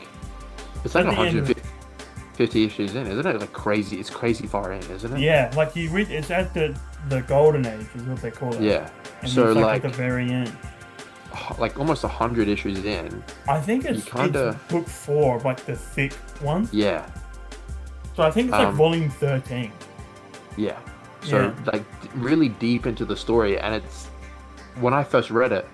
it's like At the end of 150 issues in, isn't it? Like crazy. It's crazy far in, isn't it? yeah, like you read it's at the golden age is what they call it. Yeah. And So it's like at the very end. almost 100 issues in. I think it's kinda- it's book 4, like the thick one. Yeah. So I think it's like Um, volume 13. Yeah. So Yeah. like really deep into the story, and it's when I first read it,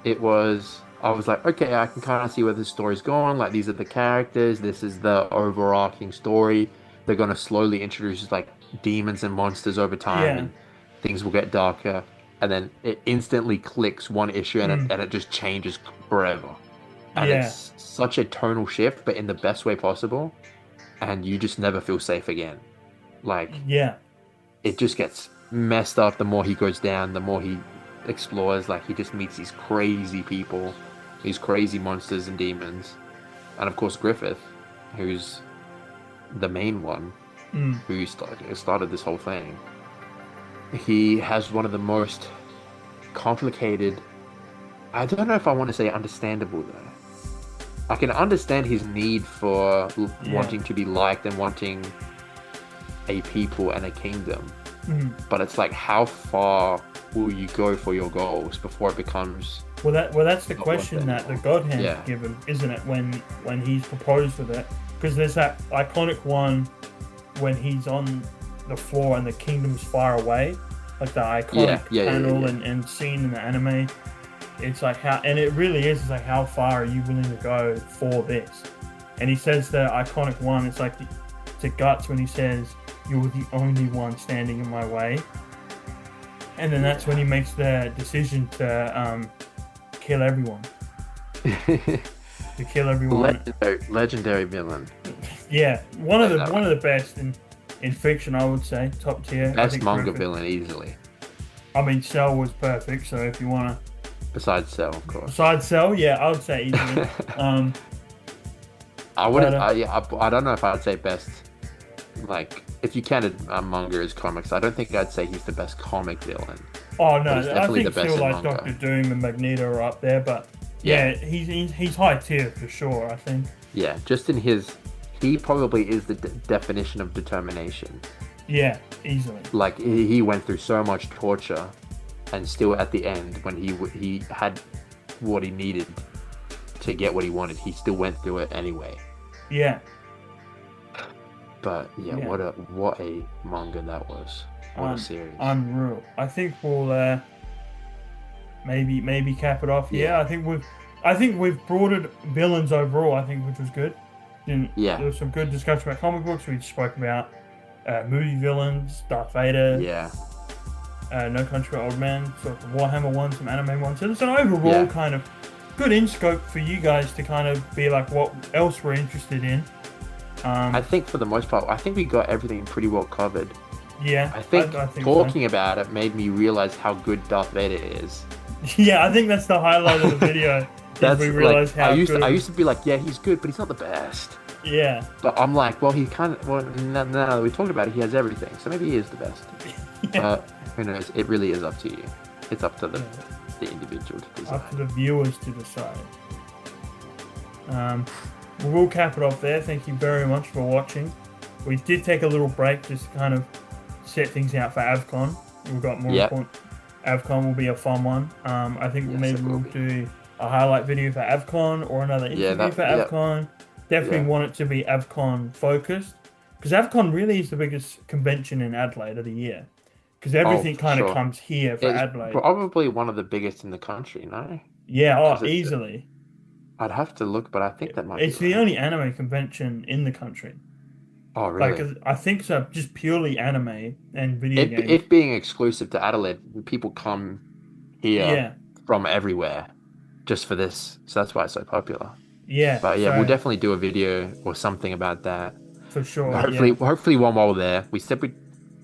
I was like, okay, I can kind of see where this story's going. Like these are the characters, this is the overarching story. They're gonna slowly introduce like demons and monsters over time, Yeah. and things will get darker. And then it instantly clicks one issue, and it just changes forever. And Yeah. it's such a tonal shift, but in the best way possible. And you just never feel safe again. Like Yeah. it just gets messed up the more he goes down, the more he explores. Like he just meets these crazy people, these crazy monsters and demons. And of course Griffith, who's the main one, Mm. who started this whole thing. He has one of the most complicated, I don't know if I want to say understandable though. I can understand his need for wanting to be liked and wanting a people and a kingdom. Mm. But it's like, how far will you go for your goals before it becomes Well, that's the not worth question it that the anymore? God Hand's Yeah. given, isn't it? When he's proposed with it, because there's that iconic one when he's on the floor and the kingdom's far away, like the iconic panel and scene in the anime. It's like how, and it really is. It's like, how far are you willing to go for this? And he says the iconic one. It's like to Guts when he says, "You're the only one standing in my way." And then that's when he makes the decision to kill everyone. To kill everyone. legendary villain. Yeah, one of the best in fiction, I would say, top tier. I Best think manga Griffith. villain easily. I mean, Cell was perfect. So if you wanna, Besides Cell, of course. besides Cell, yeah, I would say easily. I wouldn't. but, I don't know if I'd say best. Like, if you counted manga as comics, I don't think I'd say he's the best comic villain. Oh no, But he's I definitely think the best still in like manga. Doctor Doom and Magneto are up there, but yeah, he's high tier for sure. I think. Yeah, just in he probably is the definition of determination. Yeah, easily. Like he went through so much torture, and still at the end, when he had what he needed to get what he wanted, he still went through it anyway. Yeah. But yeah, Yeah, what a manga that was. What a series. unreal. I think we'll maybe cap it off here. Yeah. I think we've broadened villains overall. I think which was good. Yeah. There was some good discussion about comic books. We spoke about movie villains, Darth Vader, Yeah. No Country for Old Men, sort of Warhammer one, some anime ones. So it's an overall Yeah. kind of good in scope for you guys to kind of be like what else we're interested in. I think for the most part, I think we got everything pretty well covered. Yeah, I think I think so. talking about it made me realize how good Darth Vader is. Yeah, I think that's the highlight of the video. Is That's we like realize how good. I used to be like, yeah, he's good, but he's not the best. Yeah, But I'm like, well, he kind of, well, now that we talked about it, he has everything. So maybe he is the best. yeah. Who knows? It really is up to you. It's up to Yeah. the individual to Up to decide. the viewers to decide. We'll cap it off there. Thank you very much for watching. We did take a little break just to kind of set things out for AvCon. We've got more Yep. important. AvCon will be a fun one. I think Yes, maybe it will we'll be. do a highlight video for AvCon or another Yeah, interview for yep. AvCon. Definitely Yeah. want it to be AvCon focused because AvCon really is the biggest convention in Adelaide of the year because Oh, everything for kind of sure. comes here for It's Adelaide. probably one of the biggest in the country, no? Yeah, Because oh, easily. I'd have to look, but I think that might be It's the right. only anime convention in the country. Oh, Like, really? I think so, just purely anime and video games. It being exclusive to Adelaide, people come here Yeah, from everywhere just for this. So that's why it's so popular. yeah. But yeah, we'll So definitely do a video or something about that. for sure, yeah, Hopefully one while we're there. We said we'd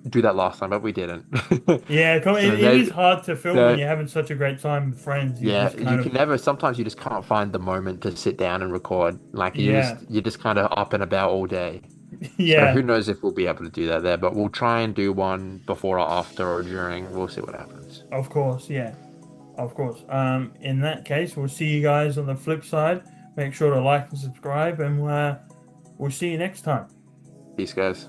do that last time, but we didn't. yeah. So It is maybe hard to film when the you're having such a great time with friends. You yeah, just you kind of, can never. Sometimes you just can't find the moment to sit down and record. Like yeah, you're just kind of up and about all day. So yeah. who knows if we'll be able to do that there, but we'll try and do one before or after or during. We'll see what happens. Of course, yeah, of course. In that case, we'll see you guys on the flip side. Make sure to like and subscribe, and we'll see you next time. Peace, guys.